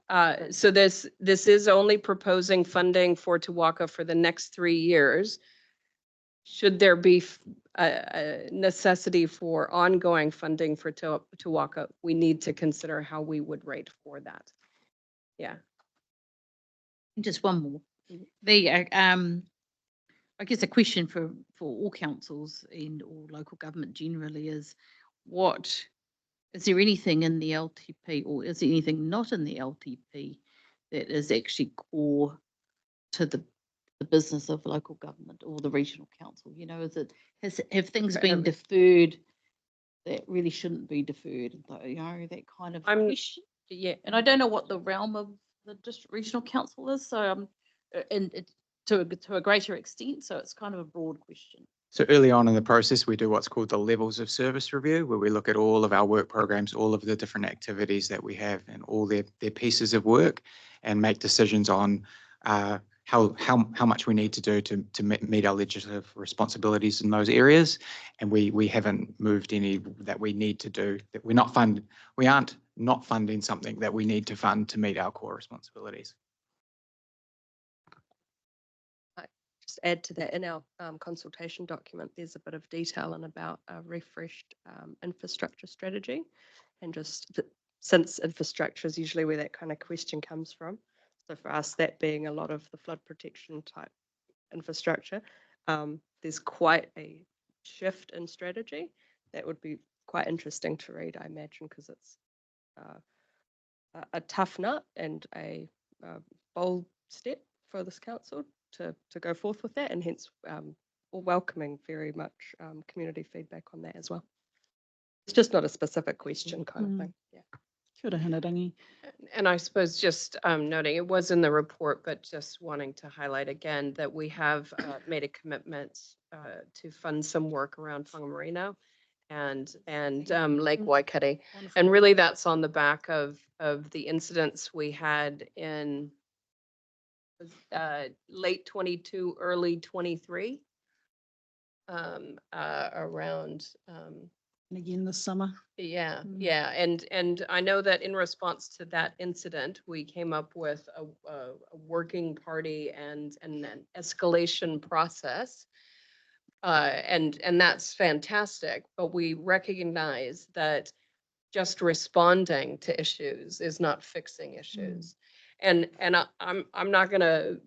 so this is only proposing funding for Te Waka for the next 3 years. Should there be a necessity for ongoing funding for Te Waka, we need to consider how we would rate for that. Yeah. Just one more. I guess a question for all councils and all local government generally is, is there anything in the LTP, or is there anything not in the LTP that is actually core to the business of local government or the regional council? You know, have things been deferred that really shouldn't be deferred? You know, that kind of question. Yeah, and I don't know what the realm of the district regional council is, so and it, to a greater extent, so it's kind of a broad question. So early on in the process, we do what's called the levels of service review, where we look at all of our work programs, all of the different activities that we have and all their pieces of work, and make decisions on how much we need to do to meet our legislative responsibilities in those areas. And we haven't moved any that we need to do, that we aren't not funding something that we need to fund to meet our core responsibilities. Just add to that, in our consultation document, there's a bit of detail and about a refreshed infrastructure strategy, and just since infrastructure is usually where that kind of question comes from. So for us, that being a lot of the flood protection type infrastructure, there's quite a shift in strategy that would be quite interesting to read, I imagine, because it's a tough nut and a bold step for this council to go forth with that, and hence we're welcoming very much community feedback on that as well. It's just not a specific question kind of thing. Yeah. Kia ora, Hanarangi. And I suppose just noting, it was in the report, but just wanting to highlight again that we have made a commitment to fund some work around Whangamarino and Lake Waikare. And really that's on the back of the incidents we had in late 22, early 23 around And again this summer. yeah, yeah, and I know that in response to that incident, we came up with a working party and an escalation process. And that's fantastic, but we recognize that just responding to issues is not fixing issues. And I'm not gonna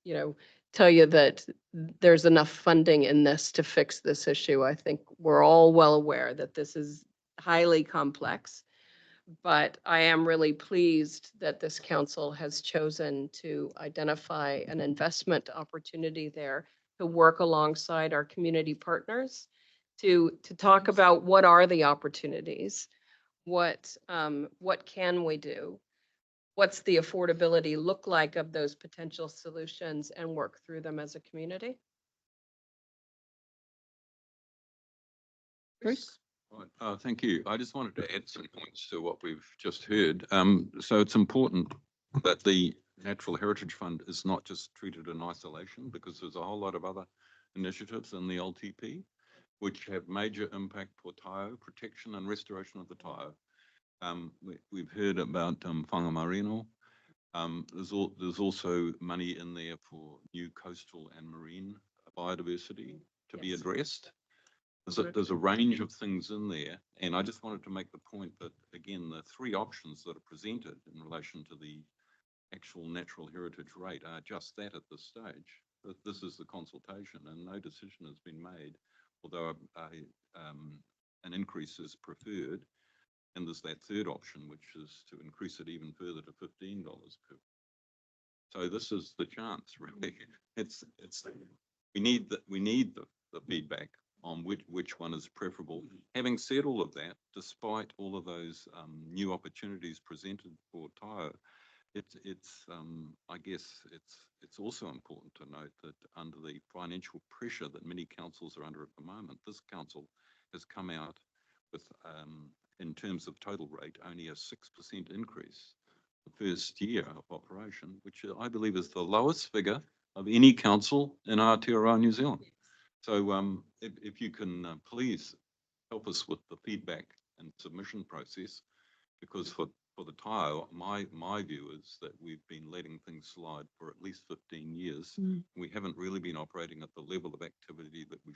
you know, tell you that there's enough funding in this to fix this issue. I think we're all well aware that this is highly complex, but I am really pleased that this council has chosen to identify an investment opportunity there to work alongside our community partners to talk about what are the opportunities, what can we do, what's the affordability look like of those potential solutions, and work through them as a community. Bruce? Right, thank you. I just wanted to add some points to what we've just heard. So it's important that the Natural Heritage Fund is not just treated in isolation, because there's a whole lot of other initiatives in the LTP which have major impact for taio protection and restoration of the taio. We've heard about Whangamarino. There's also money in there for new coastal and marine biodiversity to be addressed. There's a range of things in there, and I just wanted to make the point that, again, the three options that are presented in relation to the actual natural heritage rate are just that at this stage. This is the consultation, and no decision has been made, although an increase is preferred. And there's that third option, which is to increase it even further to $15 per. So this is the chance, really. We need the feedback on which one is preferable. Having said all of that, despite all of those new opportunities presented for taio, I guess it's also important to note that under the financial pressure that many councils are under at the moment, this council has come out with, in terms of total rate, only a 6% increase the first year of operation, which I believe is the lowest figure of any council in Aotearoa, New Zealand. So if you can please help us with the feedback and submission process, because for the taio, my view is that we've been letting things slide for at least 15 years. We haven't really been operating at the level of activity that we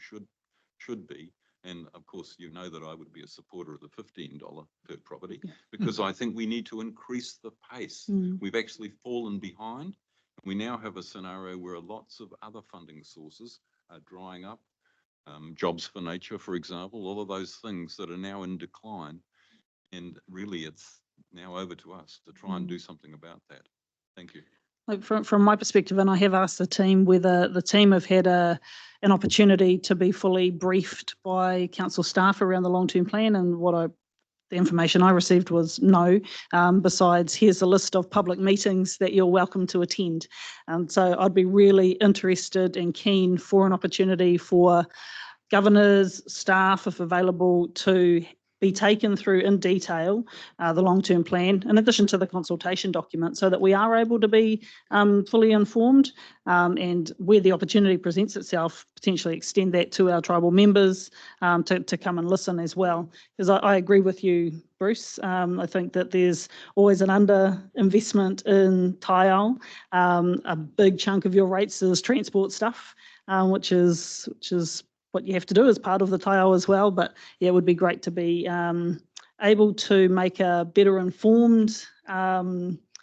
should be. And of course, you know that I would be a supporter of the $15 per property, because I think we need to increase the pace. We've actually fallen behind. We now have a scenario where lots of other funding sources are drying up. Jobs for Nature, for example, all of those things that are now in decline. And really, it's now over to us to try and do something about that. Thank you. Like from my perspective, and I have asked the team whether the team have had an opportunity to be fully briefed by council staff around the long-term plan, and the information I received was no. Besides, here's a list of public meetings that you're welcome to attend. So I'd be really interested and keen for an opportunity for governors, staff, if available, to be taken through in detail the long-term plan, in addition to the consultation document, so that we are able to be fully informed, and where the opportunity presents itself, potentially extend that to our tribal members to come and listen as well. Because I agree with you, Bruce. I think that there's always an under-investment in taio. A big chunk of your rates is transport stuff, which is what you have to do as part of the taio as well. But yeah, it would be great to be able to make a better informed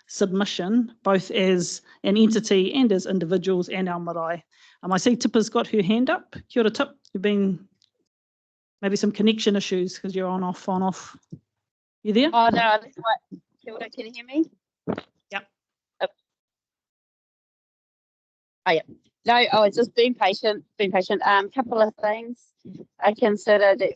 submission, both as an entity and as individuals and our marae. I see Tippa's got her hand up. Kia ora, Tip. You've been maybe some connection issues because you're on off. You there? Oh no, that's what. Kia ora, can you hear me? Yep. No, I was just being patient. Couple of things. I consider that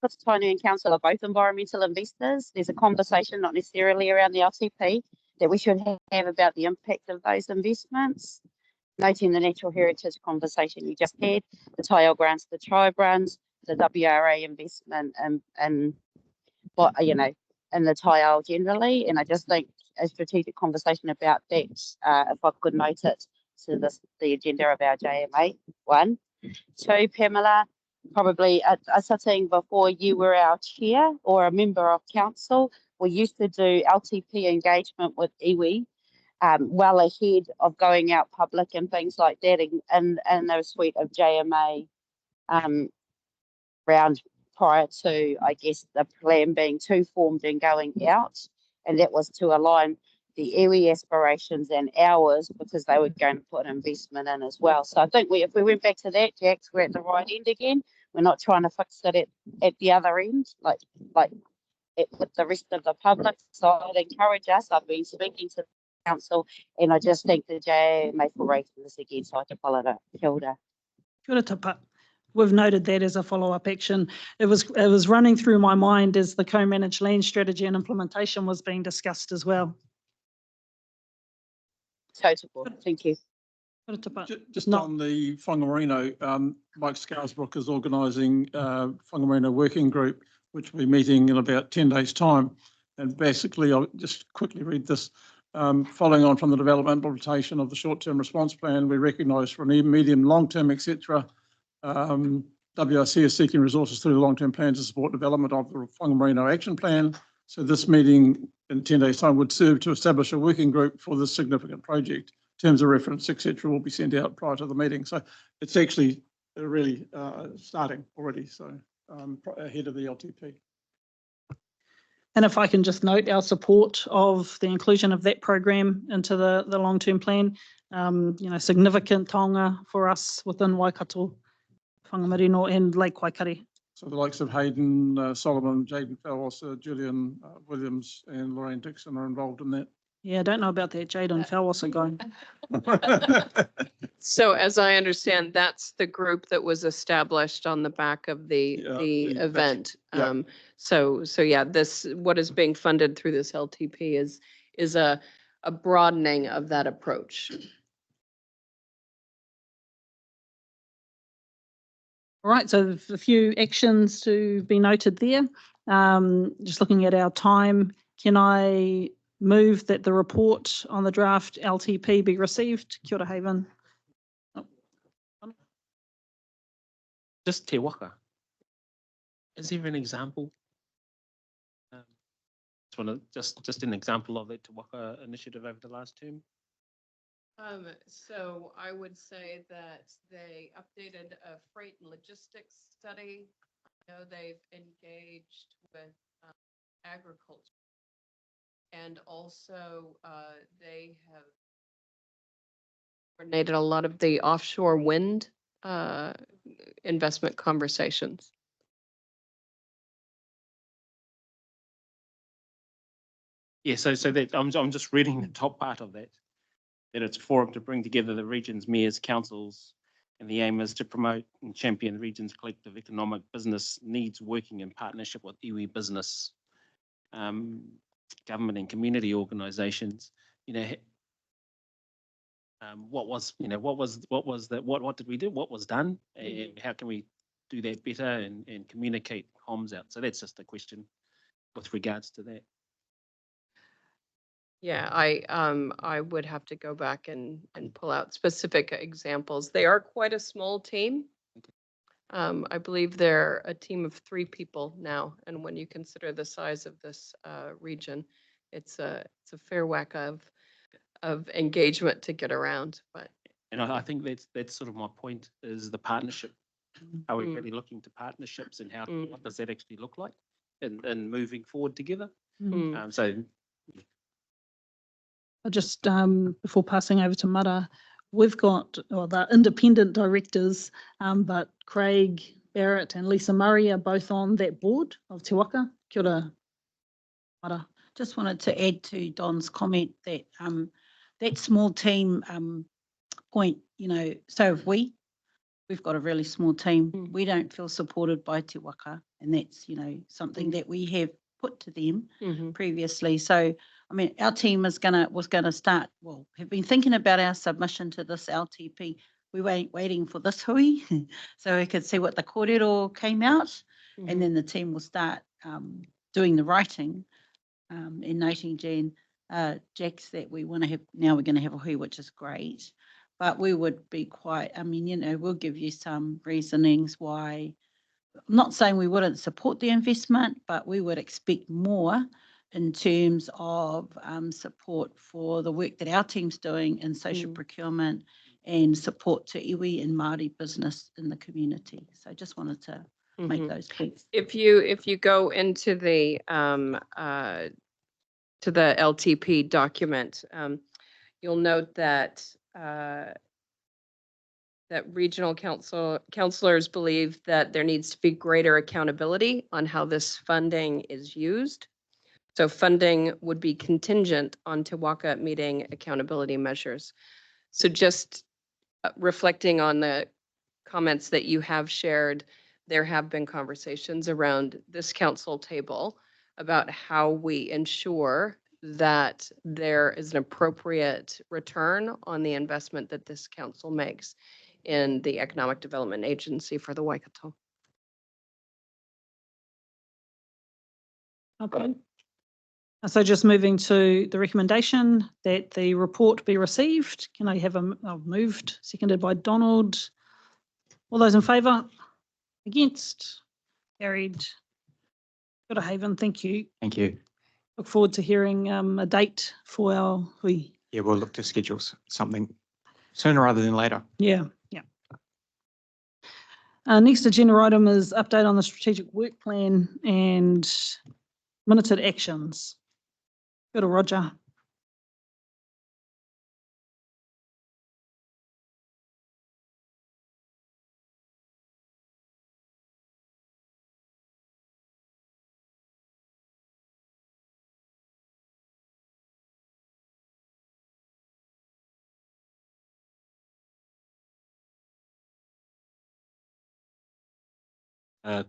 Whakatau and Council are both environmental investors. There's a conversation, not necessarily around the LTP, that we should have about the impact of those investments. Noting the natural heritage conversation you just had, the tile grants, the tribe runs, the WRA investment, and what in the tile generally. And I just think a strategic conversation about that, if I could note it to the agenda of our JMA. 1, 2, Pamela, probably a sitting before you were our chair or a member of council, we used to do LTP engagement with iwi well ahead of going out public and things like that, and the suite of JMA round prior to, I guess, the plan being too formed and going out, and that was to align the iwi aspirations and ours, because they were going to put investment in as well. So I think if we went back to that, Jax, we're at the right end again. We're not trying to fix it at the other end, like with the rest of the public. So I'd encourage us. I've been speaking to the council, and I just think the JMA will raise this again, so I can follow it. Kia ora. Kia ora tapa. We've noted that as a follow-up action. It was running through my mind as the co-managed land strategy and implementation was being discussed as well. Thank you. Just on the Whangamarino, Mike Scarsbrook is organising a Whangamarino working group, which will be meeting in about 10 days' time. And basically, I'll just quickly read this. Following on from the development implementation of the short-term response plan, we recognise for a medium, long-term, etc. WRC is seeking resources through the long-term plan to support development of the Whangamarino action plan. So this meeting in 10 days' time would serve to establish a working group for this significant project. Terms of reference, etc., will be sent out prior to the meeting. So it's actually really starting already, so ahead of the LTP. And if I can just note our support of the inclusion of that program into the long-term plan, significant taonga for us within Waikato, Whangamarino and Lake Waikare. So the likes of Hayden, Solomon, Jaden Falwasser, Julian Williams and Lorraine Dixon are involved in that. Yeah, I don't know about that Jaden Falwasser guy. So as I understand, that's the group that was established on the back of the event. Yeah. So yeah, what is being funded through this LTP is a broadening of that approach. All right, so a few actions to be noted there. Just looking at our time, can I move that the report on the draft LTP be received? Kia ora, Haven. Just Te Waka. Is there an example? Just an example of the Te Waka initiative over the last term? So I would say that they updated a freight and logistics study. I know they've engaged with agriculture, and also they have coordinated a lot of the offshore wind investment conversations. Yeah, so that I'm just reading the top part of that. That it's a forum to bring together the region's mayors, councils, and the aim is to promote and champion the region's collective economic business needs, working in partnership with iwi business, government and community organisations. What did we do? What was done, and how can we do that better and communicate comms out? So that's just a question with regards to that. Yeah, I would have to go back and pull out specific examples. They are quite a small team. I believe they're a team of 3 people now, and when you consider the size of this region, it's a fair whack of engagement to get around. But I think that's sort of my point, is the partnership. Are we really looking to partnerships, and what does that actually look like in moving forward together? So. Just before passing over to Mara, we've got the independent directors, but Craig Barrett and Lisa Murray are both on that board of Te Waka. Kia ora, Mara. Just wanted to add to Don's comment that that small team point, you know, so if we've got a really small team, we don't feel supported by Te Waka, and that's, you know, something that we have put to them previously. So, I mean, our team was gonna start, well, have been thinking about our submission to this LTP. We were waiting for this hui, so we could see what the kōrero came out, and then the team will start doing the writing and noting Jack's that we want to have, now we're going to have a hui, which is great. But we would be quite, I mean, you know, we'll give you some reasonings why. I'm not saying we wouldn't support the investment, but we would expect more in terms of support for the work that our team's doing in social procurement and support to iwi and Māori business in the community. So I just wanted to make those points. If you go into the to the LTP document, you'll note that that regional councillors believe that there needs to be greater accountability on how this funding is used. So funding would be contingent on Te Waka meeting accountability measures. So just reflecting on the comments that you have shared, there have been conversations around this council table about how we ensure that there is an appropriate return on the investment that this council makes in the Economic Development Agency for the Waikato. Okay. So just moving to the recommendation that the report be received. Can I have moved, seconded by Donald? All those in favour? Against? Carried. Good Haven, thank you. Thank you. Look forward to hearing a date for our hui. Yeah, we'll look to schedule something sooner rather than later. Yeah. Next agenda item is update on the strategic work plan and minuted actions. Go to Roger.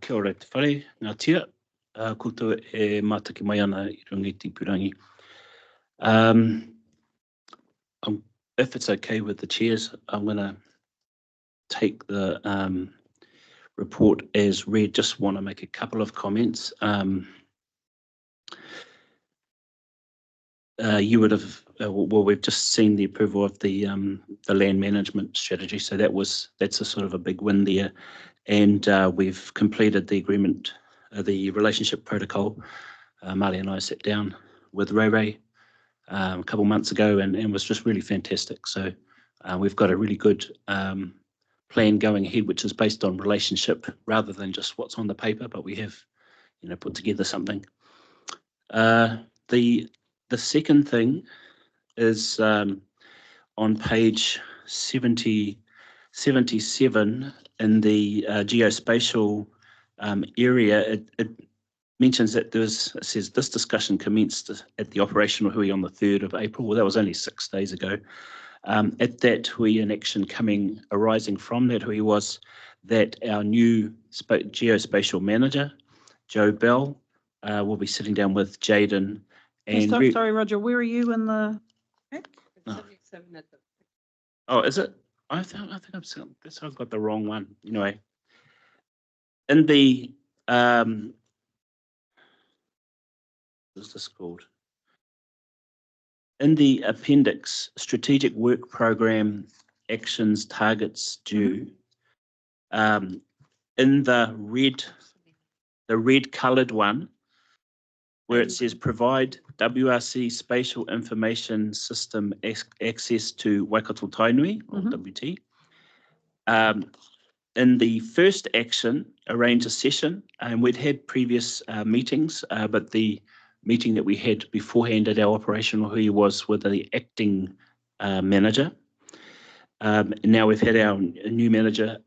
Kia ora te whare, ngā tia, koutou e mātaki mai ana I runga I te Ipurangi. If it's okay with the chairs, I'm going to take the report as read. Just want to make a couple of comments. You would have, well, we've just seen the approval of the land management strategy, so that's a sort of a big win there. And we've completed the agreement, the relationship protocol. Marley and I sat down with Ray a couple months ago and was just really fantastic. So we've got a really good plan going ahead, which is based on relationship rather than just what's on the paper, but we have, you know, put together something. The second thing is on page 77 in the geospatial area, it mentions that it says this discussion commenced at the operational hui on the 3rd of April. Well, that was only 6 days ago. At that hui, an action arising from that hui was that our new geospatial manager, Joe Bell, will be sitting down with Jaden. And sorry, Roger, where are you in the pack? Oh, is it? I think I've got the wrong one. Anyway, in the what's this called? In the appendix, strategic work program actions targets due. In the red coloured one, where it says provide WRC spatial information system access to Waikato Tainui, or WT. In the first action, arrange a session, and we'd had previous meetings, but the meeting that we had beforehand at our operational hui was with the acting manager. Now we've had our new manager,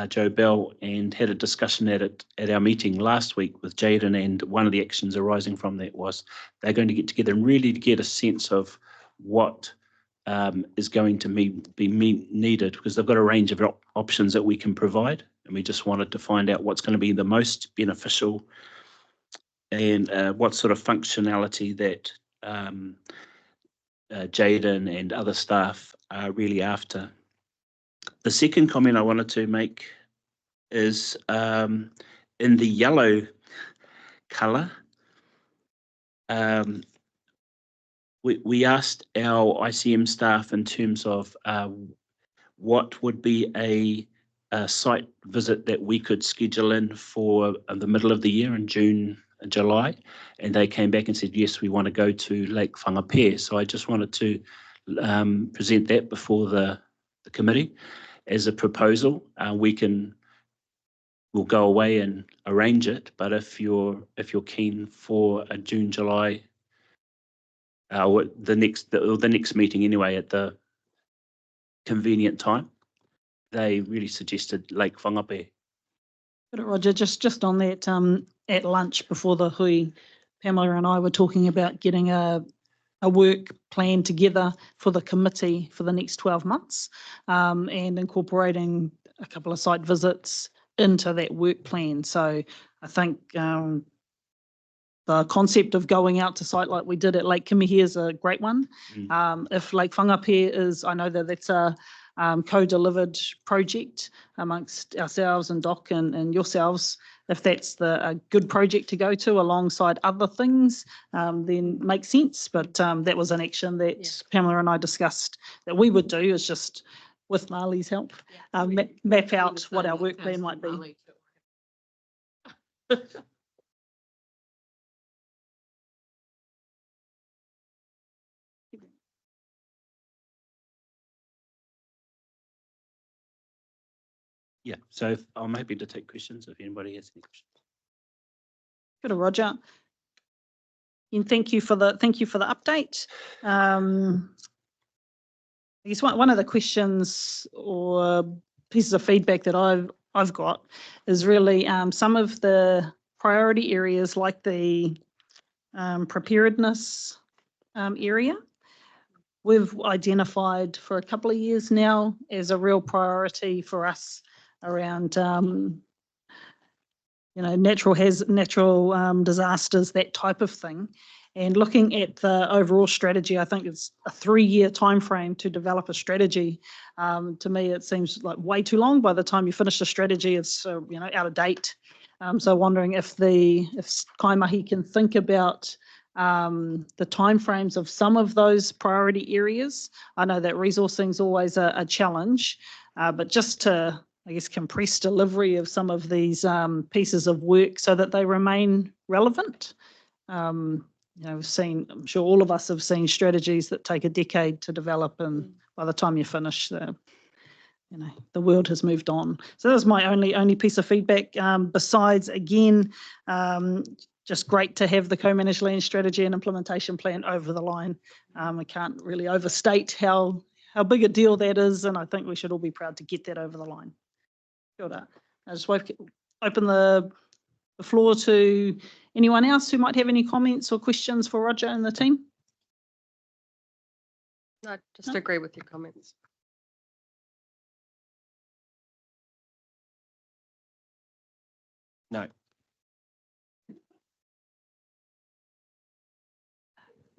Joe Bell, and had a discussion at our meeting last week with Jaden, and one of the actions arising from that was they're going to get together and really get a sense of what is going to be needed, because they've got a range of options that we can provide, and we just wanted to find out what's going to be the most beneficial and what sort of functionality that Jaden and other staff are really after. The second comment I wanted to make is in the yellow colour. We asked our ICM staff in terms of what would be a site visit that we could schedule in for the middle of the year in June and July, and they came back and said, yes, we want to go to Lake Whangapē. So I just wanted to present that before the committee as a proposal. We'll go away and arrange it, but if you're keen for a June, July, the next meeting anyway at the convenient time, they really suggested Lake Whangapē. Roger, just on that, at lunch before the hui, Pamela and I were talking about getting a work plan together for the committee for the next 12 months and incorporating a couple of site visits into that work plan. So I think the concept of going out to site like we did at Lake Mihi is a great one. If Lake Whangapē is, I know that that's a co-delivered project amongst ourselves and Doc and yourselves. If that's a good project to go to alongside other things, then makes sense. But that was an action that Pamela and I discussed that we would do, is just with Marley's help, map out what our work plan might be. Yeah, so I'm happy to take questions if anybody has any questions. Good, Roger. And thank you for the update. I guess one of the questions or pieces of feedback that I've got is really some of the priority areas like the preparedness area. We've identified for a couple of years now as a real priority for us around natural disasters, that type of thing. And looking at the overall strategy, I think it's a 3-year timeframe to develop a strategy. To me, it seems like way too long. By the time you finish the strategy, it's out of date. So wondering if Kaimahi can think about the timeframes of some of those priority areas. I know that resourcing is always a challenge, but just to, I guess, compress delivery of some of these pieces of work so that they remain relevant. We've seen, I'm sure all of us have seen strategies that take a decade to develop, and by the time you finish, the world has moved on. So that was my only piece of feedback. Besides, again, just great to have the co-managed land strategy and implementation plan over the line. I can't really overstate how big a deal that is, and I think we should all be proud to get that over the line. Kia ora. I just open the floor to anyone else who might have any comments or questions for Roger and the team. I just agree with your comments. No.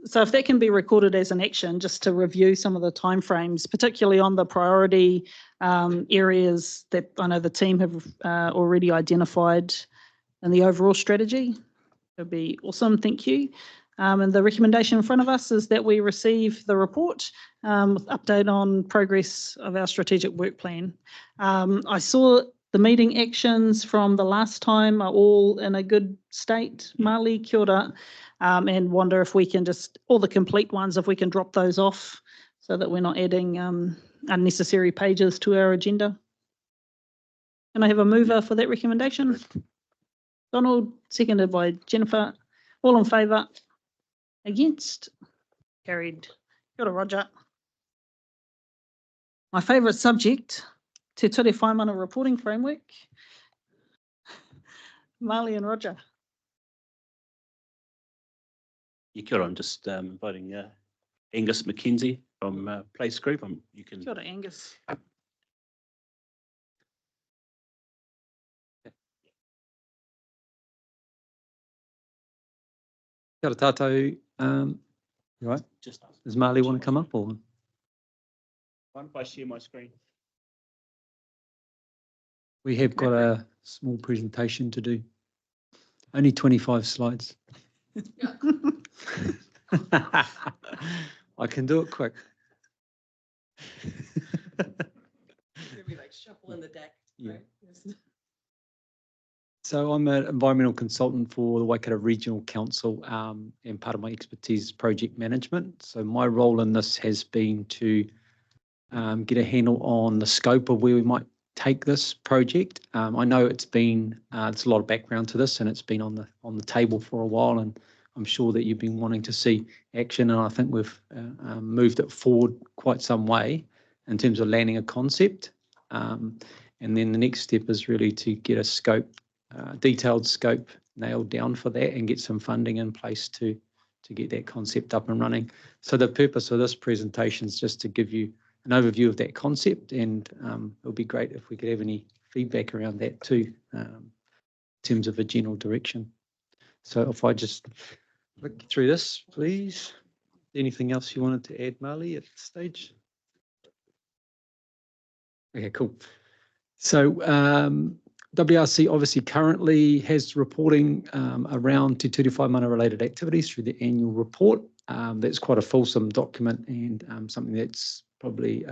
So if that can be recorded as an action, just to review some of the timeframes, particularly on the priority areas that I know the team have already identified in the overall strategy, that'd be awesome. Thank you. And the recommendation in front of us is that we receive the report with update on progress of our strategic work plan. I saw the meeting actions from the last time are all in a good state. Marley, kia ora. And wonder if we can just, all the complete ones, if we can drop those off so that we're not adding unnecessary pages to our agenda. Can I have a mover for that recommendation? Donald, seconded by Jennifer. All in favour? Against? Carried. Kia ora, Roger. My favourite subject, Te Ture Whaimana reporting framework. Marley and Roger. Kia ora, I'm just inviting Angus McKenzie from Place Group. You can. Kia ora, Angus. Kia ora tātou. You right? Just ask. Does Marley want to come up or? Why don't I share my screen? We have got a small presentation to do. Only 25 slides. I can do it quick. Maybe like shuffle in the deck. Yeah. Right? Yes. So I'm an environmental consultant for the Waikato Regional Council, and part of my expertise is project management. So my role in this has been to get a handle on the scope of where we might take this project. I know it's been there's a lot of background to this, and it's been on the table for a while, and I'm sure that you've been wanting to see action, and I think we've moved it forward quite some way in terms of landing a concept. And then the next step is really to get a scope, detailed scope nailed down for that, and get some funding in place to get that concept up and running. So the purpose of this presentation is just to give you an overview of that concept, and it would be great if we could have any feedback around that too, in terms of a general direction. So if I just look through this, please. Anything else you wanted to add, Marley, at this stage? Okay, cool. So WRC obviously currently has reporting around Te Ture Whaimana related activities through the annual report. That's quite a fulsome document, and something that's probably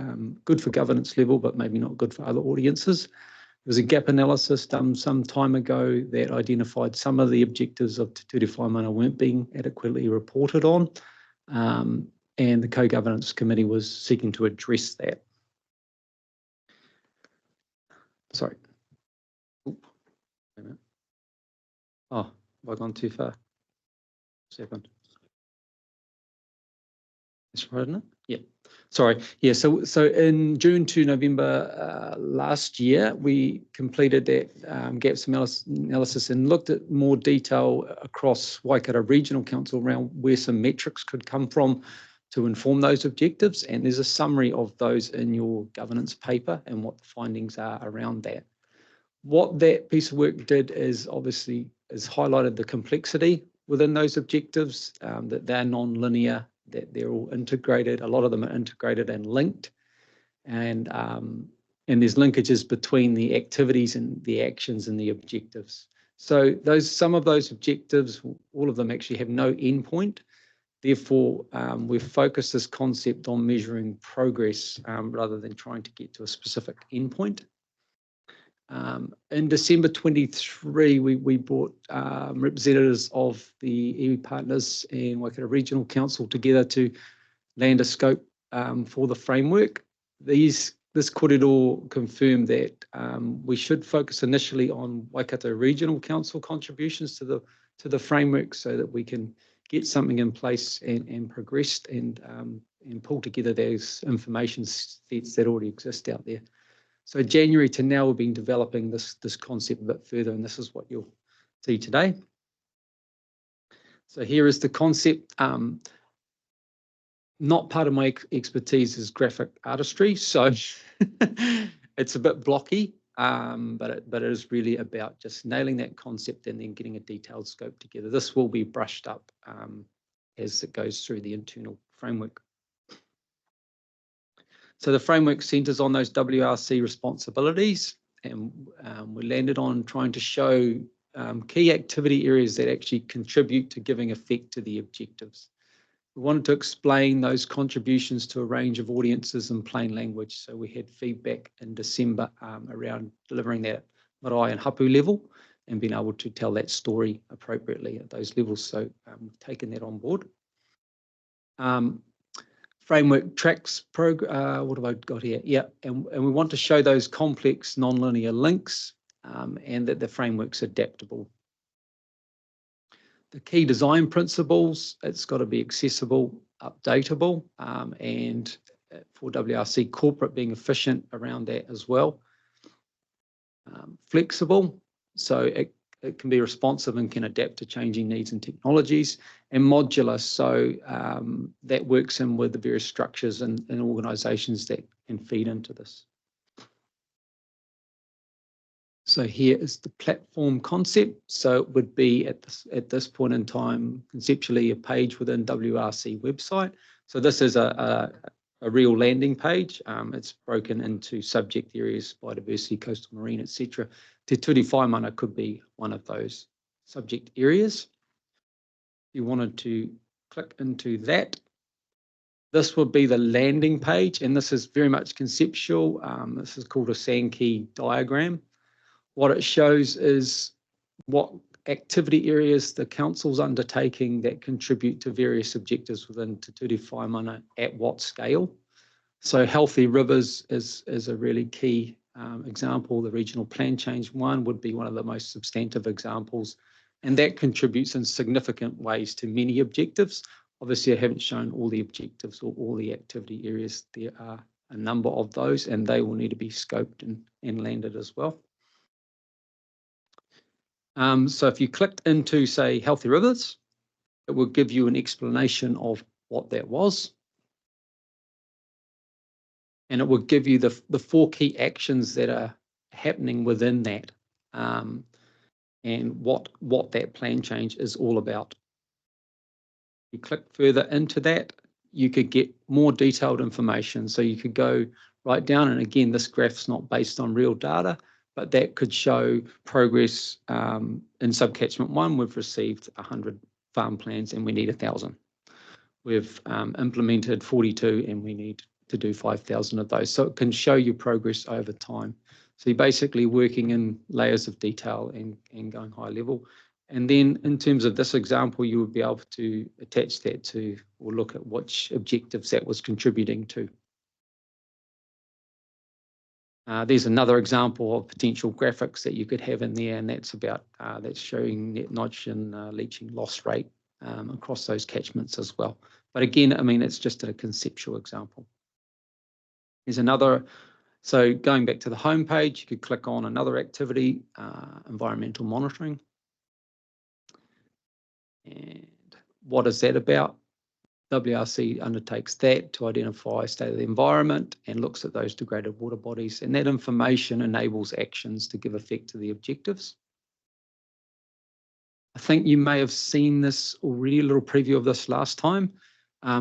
good for governance level, but maybe not good for other audiences. There was a gap analysis done some time ago that identified some of the objectives of Te Ture Whaimana weren't being adequately reported on, and the co-governance committee was seeking to address that. Sorry. Oop, wait a minute. Oh, have I gone too far? Second. That's right, isn't it? Yeah. Sorry. Yeah. So in June to November last year, we completed that gaps analysis and looked at more detail across Waikato Regional Council around where some metrics could come from to inform those objectives. And there's a summary of those in your governance paper and what the findings are around that. What that piece of work did is obviously highlighted the complexity within those objectives, that they're non-linear, that they're all integrated. A lot of them are integrated and linked, and there's linkages between the activities and the actions and the objectives. So some of those objectives, all of them actually have no endpoint. Therefore, we've focused this concept on measuring progress rather than trying to get to a specific endpoint. In December 23, we brought representatives of the iwi partners and Waikato Regional Council together to land a scope for the framework. This korero confirmed that we should focus initially on Waikato Regional Council contributions to the framework, so that we can get something in place and progress and pull together those information sets that already exist out there. So January to now, we've been developing this concept a bit further, and this is what you'll see today. So here is the concept. Not part of my expertise is graphic artistry, so it's a bit blocky, but it is really about just nailing that concept and then getting a detailed scope together. This will be brushed up as it goes through the internal framework. So the framework centres on those WRC responsibilities, and we landed on trying to show key activity areas that actually contribute to giving effect to the objectives. We wanted to explain those contributions to a range of audiences in plain language. So we had feedback in December around delivering that marae and hapu level and being able to tell that story appropriately at those levels. So we've taken that on board. Framework tracks, what have I got here? Yeah, and we want to show those complex non-linear links and that the framework's adaptable. The key design principles, it's got to be accessible, updatable, and for WRC corporate being efficient around that as well. Flexible, so it can be responsive and can adapt to changing needs and technologies, and modular, so that works in with the various structures and organisations that can feed into this. So here is the platform concept. So it would be at this point in time, conceptually, a page within WRC website. So this is a real landing page. It's broken into subject areas, biodiversity, coastal marine, etc. Te Ture Whaimana could be one of those subject areas. If you wanted to click into that, this would be the landing page, and this is very much conceptual. This is called a Sankey diagram. What it shows is what activity areas the council's undertaking that contribute to various objectives within Te Ture Whaimana at what scale. So healthy rivers is a really key example. The regional plan change one would be one of the most substantive examples, and that contributes in significant ways to many objectives. Obviously, I haven't shown all the objectives or all the activity areas. There are a number of those, and they will need to be scoped and landed as well. So if you clicked into, say, healthy rivers, it will give you an explanation of what that was. And it will give you the 4 key actions that are happening within that, and what that plan change is all about. You click further into that, you could get more detailed information. So you could go right down, and again, this graph's not based on real data, but that could show progress. In subcatchment 1, we've received 100 farm plans and we need 1,000. We've implemented 42 and we need to do 5,000 of those. So it can show you progress over time. So you're basically working in layers of detail and going high level. And then in terms of this example, you would be able to attach that to, or look at which objectives that was contributing to. There's another example of potential graphics that you could have in there, and that's about that's showing net nitrogen leaching loss rate across those catchments as well. But again, I mean, it's just a conceptual example. There's another, so going back to the home page, you could click on another activity, environmental monitoring. And what is that about? WRC undertakes that to identify state of the environment and looks at those degraded water bodies, and that information enables actions to give effect to the objectives. I think you may have seen this already, a little preview of this last time.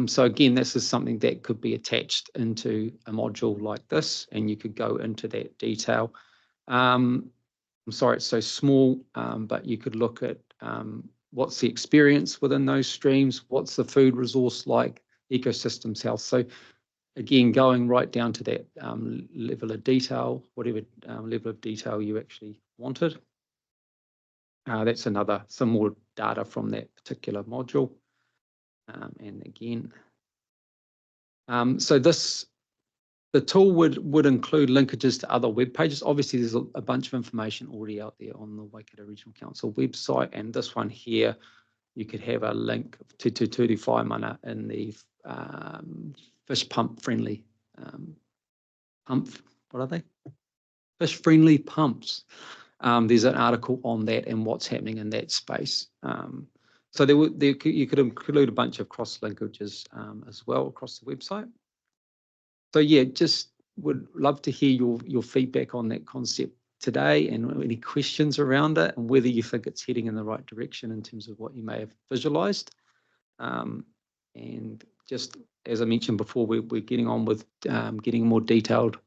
So again, this is something that could be attached into a module like this, and you could go into that detail. I'm sorry it's so small, but you could look at what's the experience within those streams, what's the food resource like, ecosystems health. So again, going right down to that level of detail, whatever level of detail you actually wanted. That's some more data from that particular module. And again, so the tool would include linkages to other web pages. Obviously, there's a bunch of information already out there on the Waikato Regional Council website, and this one here, you could have a link to Te Ture Whaimana in the fish pump friendly what are they? Fish friendly pumps. There's an article on that and what's happening in that space. So you could include a bunch of cross linkages as well across the website. So yeah, just would love to hear your feedback on that concept today and any questions around it and whether you think it's heading in the right direction in terms of what you may have visualized. And just as I mentioned before, we're getting on with getting a more detailed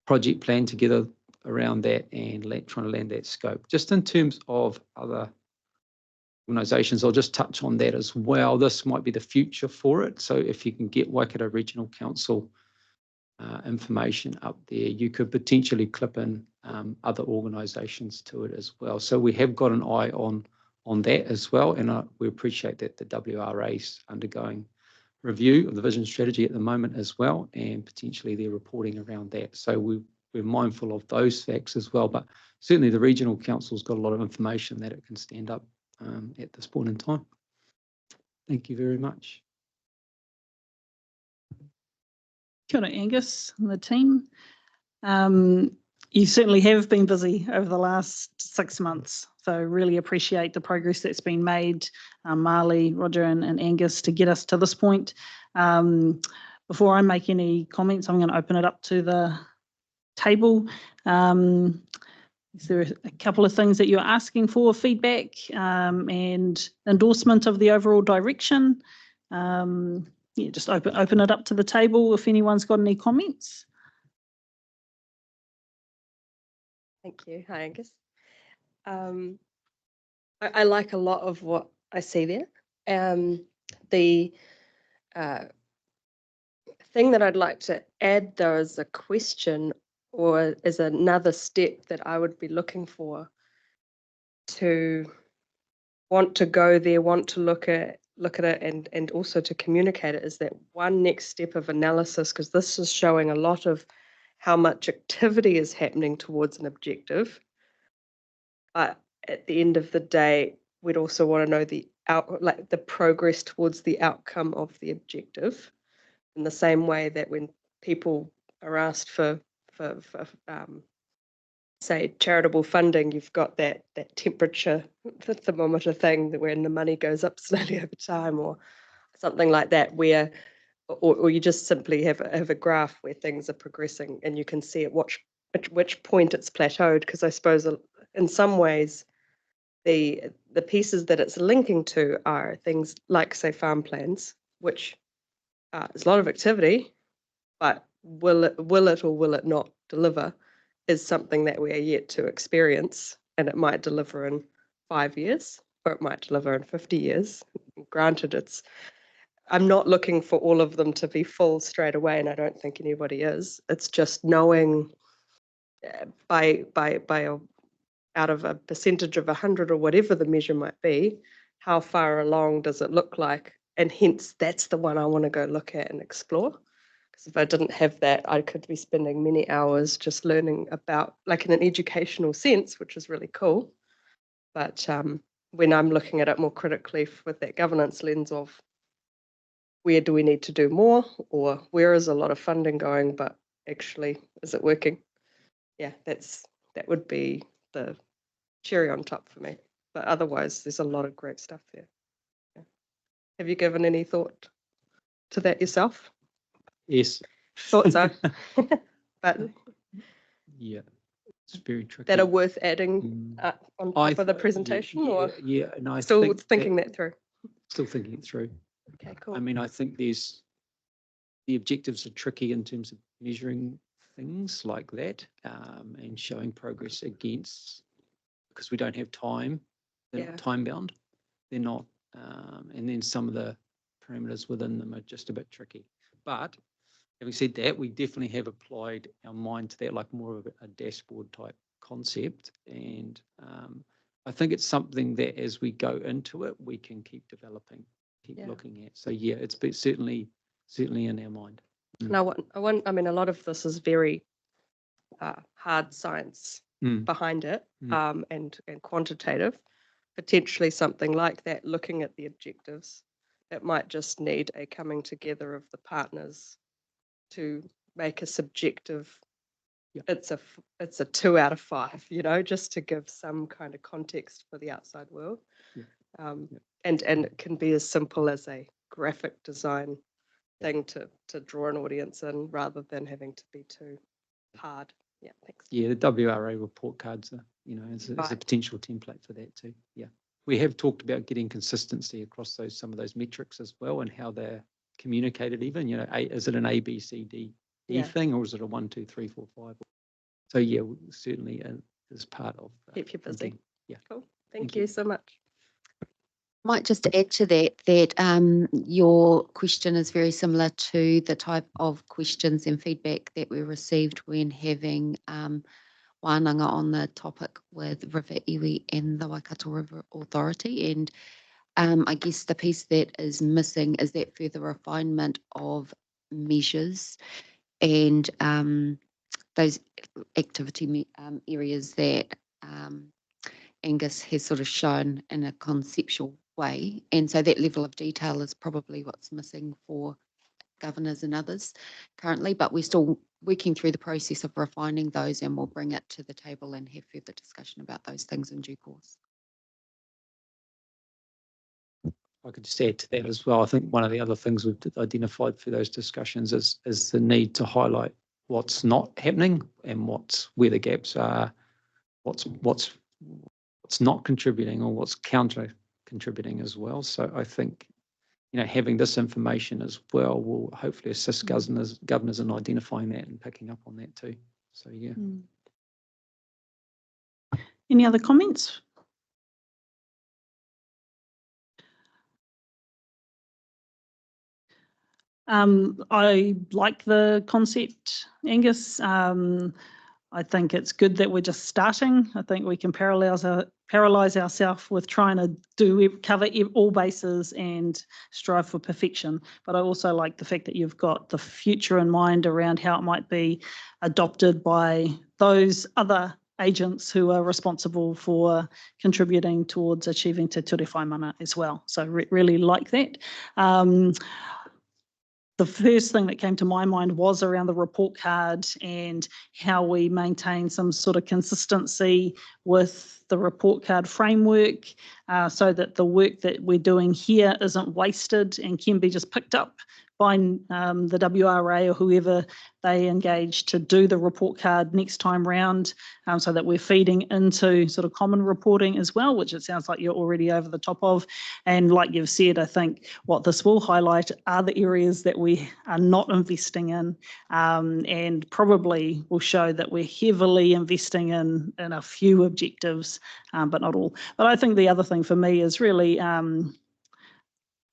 project plan together around that and trying to land that scope. Just in terms of other organisations, I'll just touch on that as well. This might be the future for it. So if you can get Waikato Regional Council information up there, you could potentially clip in other organisations to it as well. So we have got an eye on that as well, and we appreciate that the WRA is undergoing review of the vision strategy at the moment as well, and potentially their reporting around that. So we're mindful of those facts as well, but certainly the Regional Council's got a lot of information that it can stand up at this point in time. Thank you very much. Kia ora, Angus and the team. You certainly have been busy over the last 6 months. So really appreciate the progress that's been made, Marley, Roger and Angus, to get us to this point. Before I make any comments, I'm going to open it up to the table. Is there a couple of things that you're asking for, feedback and endorsement of the overall direction? Yeah, just open it up to the table if anyone's got any comments. Thank you. Hi, Angus. I like a lot of what I see there. The thing that I'd like to add, though, is a question or is another step that I would be looking for to want to go there, want to look at it and also to communicate it, is that one next step of analysis, because this is showing a lot of how much activity is happening towards an objective. But at the end of the day, we'd also want to know the progress towards the outcome of the objective, in the same way that when people are asked for say charitable funding, you've got that temperature thermometer thing that when the money goes up slowly over time, or something like that, where or you just simply have a graph where things are progressing and you can see at which point it's plateaued. Because I suppose in some ways the pieces that it's linking to are things like, say, farm plans, which there's a lot of activity, but will it or will it not deliver is something that we are yet to experience, and it might deliver in 5 years or it might deliver in 50 years. Granted, I'm not looking for all of them to be full straight away, and I don't think anybody is. It's just knowing out of a percentage of 100 or whatever the measure might be, how far along does it look like? And hence, that's the one I want to go look at and explore. Because if I didn't have that, I could be spending many hours just learning about, like in an educational sense, which is really cool. But when I'm looking at it more critically with that governance lens of where do we need to do more, or where is a lot of funding going, but actually, is it working? Yeah, that would be the cherry on top for me. But otherwise, there's a lot of great stuff there. Yeah. Have you given any thought to that yourself? Yes. Thought so. But yeah, it's very tricky. that are worth adding on top of the presentation, or and I still thinking that through? Still thinking it through. Okay, cool. I mean, I think the objectives are tricky in terms of measuring things like that and showing progress against, because we don't have time. They're not time bound. They're not, and then some of the parameters within them are just a bit tricky. But having said that, we definitely have applied our mind to that, like more of a dashboard type concept. And I think it's something that as we go into it, we can keep developing, keep looking at. So yeah, it's been certainly in our mind. And I mean, a lot of this is very hard science behind it, and quantitative. Potentially something like that, looking at the objectives, it might just need a coming together of the partners to make a subjective. It's a 2 out of 5, just to give some kind of context for the outside world. And it can be as simple as a graphic design thing to draw an audience in, rather than having to be too hard. Yeah, thanks. Yeah, the WRA report cards are, is a potential template for that too. Yeah, we have talked about getting consistency across some of those metrics as well, and how they're communicated. Even, is it an A, B, C, D thing, or is it a 1, 2, 3, 4, 5? So yeah, certainly as part of keep you busy. Thinking. Yeah, cool. Thank you so much. Might just add to that your question is very similar to the type of questions and feedback that we received when having wānanga on the topic with River Iwi and the Waikato River Authority. And I guess the piece that is missing is that further refinement of measures and those activity areas that Angus has sort of shown in a conceptual way. And so that level of detail is probably what's missing for governors and others currently, but we're still working through the process of refining those, and we'll bring it to the table and have further discussion about those things in due course. I could just add to that as well. I think one of the other things we've identified for those discussions is the need to highlight what's not happening and where the gaps are, what's not contributing or what's counter contributing as well. So I think, having this information as well will hopefully assist governors in identifying that and picking up on that too. So yeah. Any other comments? I like the concept, Angus. I think it's good that we're just starting. I think we can paralyze ourselves with trying to cover all bases and strive for perfection. But I also like the fact that you've got the future in mind around how it might be adopted by those other agents who are responsible for contributing towards achieving Te Ture Whaimana as well. So really like that. The first thing that came to my mind was around the report card and how we maintain some sort of consistency with the report card framework so that the work that we're doing here isn't wasted and can be just picked up by the WRA or whoever they engage to do the report card next time round, so that we're feeding into sort of common reporting as well, which it sounds like you're already over the top of. And like you've said, I think what this will highlight are the areas that we are not investing in, and probably will show that we're heavily investing in a few objectives, but not all. But I think the other thing for me is really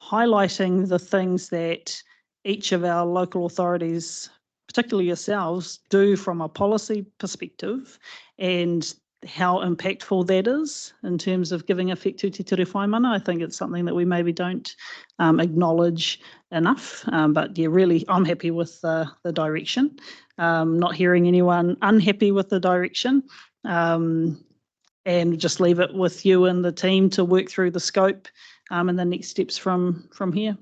highlighting the things that each of our local authorities, particularly yourselves, do from a policy perspective and how impactful that is in terms of giving effect to Te Ture Whaimana. I think it's something that we maybe don't acknowledge enough, but yeah, really I'm happy with the direction. Not hearing anyone unhappy with the direction, and just leave it with you and the team to work through the scope and the next steps from here.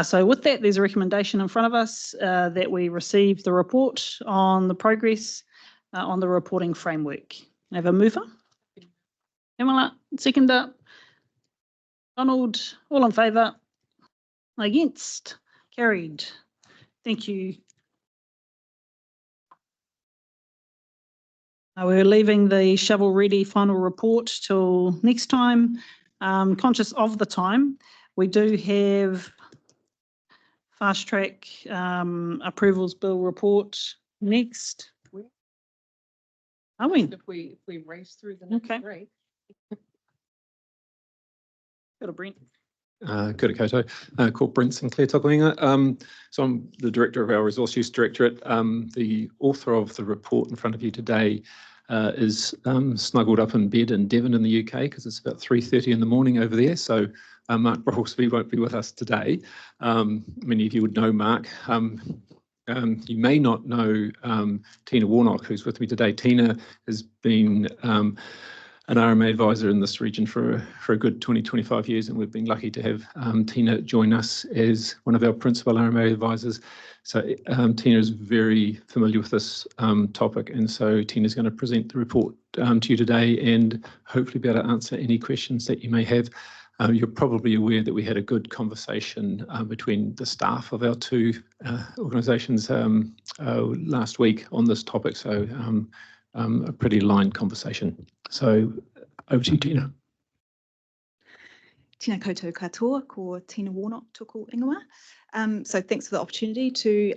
So with that, there's a recommendation in front of us that we receive the report on the progress on the reporting framework. I have a mover. Pamela, seconder. Donald, all in favour? Against? Carried. Thank you. We're leaving the shovel-ready final report till next time. Conscious of the time, we do have fast track approvals bill report next. Are we? If we race through the next three. Got a Brent. Kia ora koutou, called Brent Sinclair Tokoinga. So I'm the director of our Resource Use Directorate. The author of the report in front of you today is snuggled up in bed in Devon in the UK because it's about 3:30 in the morning over there. So Mark Brocklesby won't be with us today. Many of you would know Mark. You may not know Tina Warnock, who's with me today. Tina has been an RMA advisor in this region for a good 20-25 years, and we've been lucky to have Tina join us as one of our principal RMA advisors. So Tina is very familiar with this topic, and so Tina's going to present the report to you today and hopefully be able to answer any questions that you may have. You're probably aware that we had a good conversation between the staff of our two organisations last week on this topic, so a pretty aligned conversation. So over to you, Tina. Tēnā koutou katoa, ko Tina Warnock toko ingoa. So thanks for the opportunity to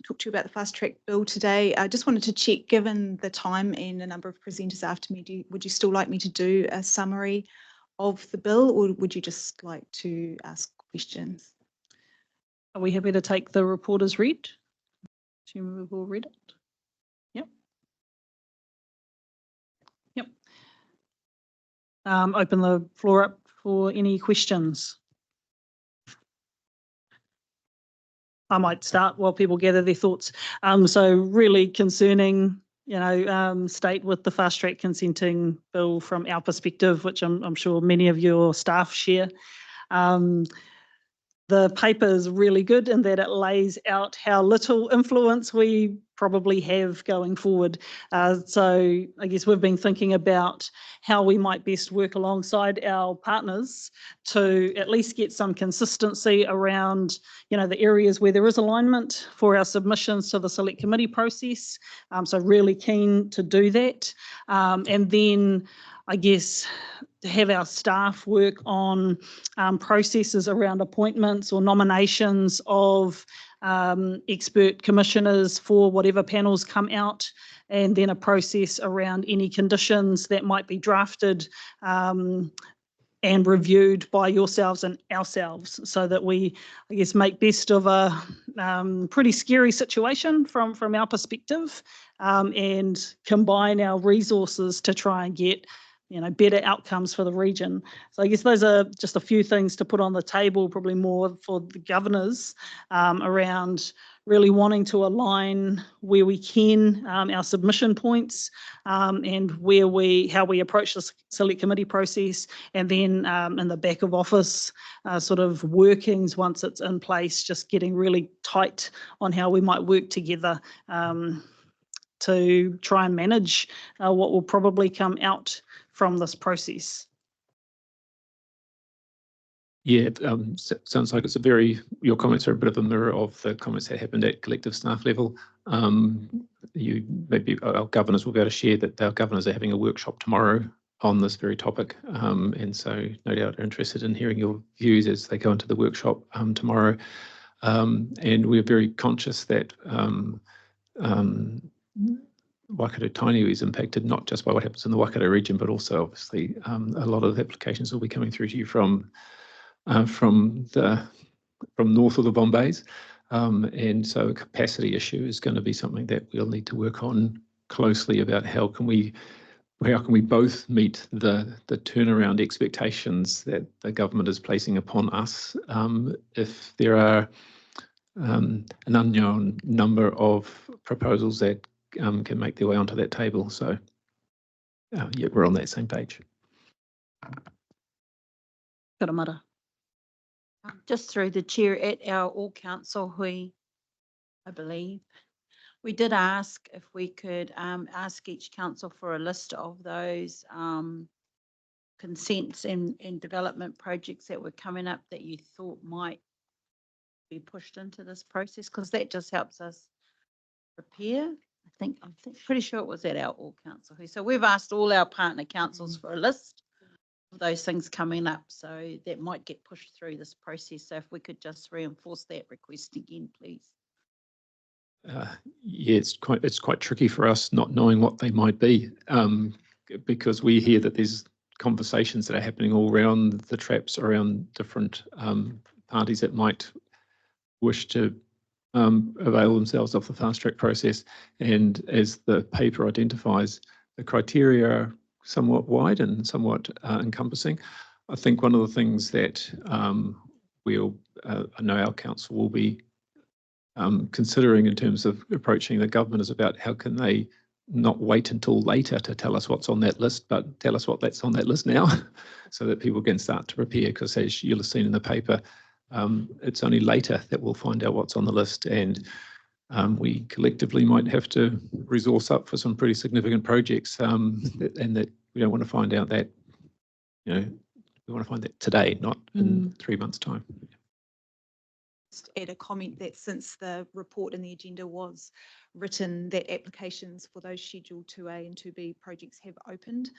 talk to you about the fast track bill today. I just wanted to check, given the time and a number of presenters after me, would you still like me to do a summary of the bill, or would you just like to ask questions? Are we happy to take the report as read? Assume we've all read it. Yep. Yep. Open the floor up for any questions. I might start while people gather their thoughts. So really concerning, state with the fast track consenting bill from our perspective, which I'm sure many of your staff share. the paper is really good in that it lays out how little influence we probably have going forward. So I guess we've been thinking about how we might best work alongside our partners to at least get some consistency around, the areas where there is alignment for our submissions to the select committee process. So really keen to do that. And then I guess to have our staff work on processes around appointments or nominations of expert commissioners for whatever panels come out, and then a process around any conditions that might be drafted and reviewed by yourselves and ourselves, so that we, I guess, make best of a pretty scary situation from our perspective, and combine our resources to try and get better outcomes for the region. So I guess those are just a few things to put on the table, probably more for the governors, around really wanting to align where we can our submission points, and how we approach the select committee process, and then in the back of office sort of workings once it's in place, just getting really tight on how we might work together to try and manage what will probably come out from this process. Yeah, sounds like your comments are a bit of a mirror of the comments that happened at collective staff level. Maybe our governors will be able to share that our governors are having a workshop tomorrow on this very topic, and so no doubt are interested in hearing your views as they go into the workshop tomorrow. And we're very conscious that Waikato Tainui is impacted not just by what happens in the Waikato region, but also obviously a lot of the applications will be coming through to you from north of the Bombays, and so a capacity issue is going to be something that we'll need to work on closely about how can we both meet the turnaround expectations that the government is placing upon us if there are an unknown number of proposals that can make their way onto that table. So yeah, we're on that same page. Karamata. Just through the chair, at our all council hui, I believe, we did ask if we could ask each council for a list of those consents and development projects that were coming up that you thought might be pushed into this process, because that just helps us prepare. I'm pretty sure it was at our all council hui. So we've asked all our partner councils for a list of those things coming up, so that might get pushed through this process. So if we could just reinforce that request again, please. Yeah, it's quite tricky for us not knowing what they might be, because we hear that there's conversations that are happening all around the traps around different parties that might wish to avail themselves of the fast track process. And as the paper identifies, the criteria are somewhat wide and somewhat encompassing. I think one of the things that I know our council will be considering in terms of approaching the government is about how can they not wait until later to tell us what's on that list, but tell us that's on that list now so that people can start to prepare, because as you'll have seen in the paper, it's only later that we'll find out what's on the list, and we collectively might have to resource up for some pretty significant projects, and that we don't want to find out that, we want to find that today, not in 3 months' time. Just add a comment that since the report in the agenda was written, that applications for those Schedule 2A and 2B projects have opened.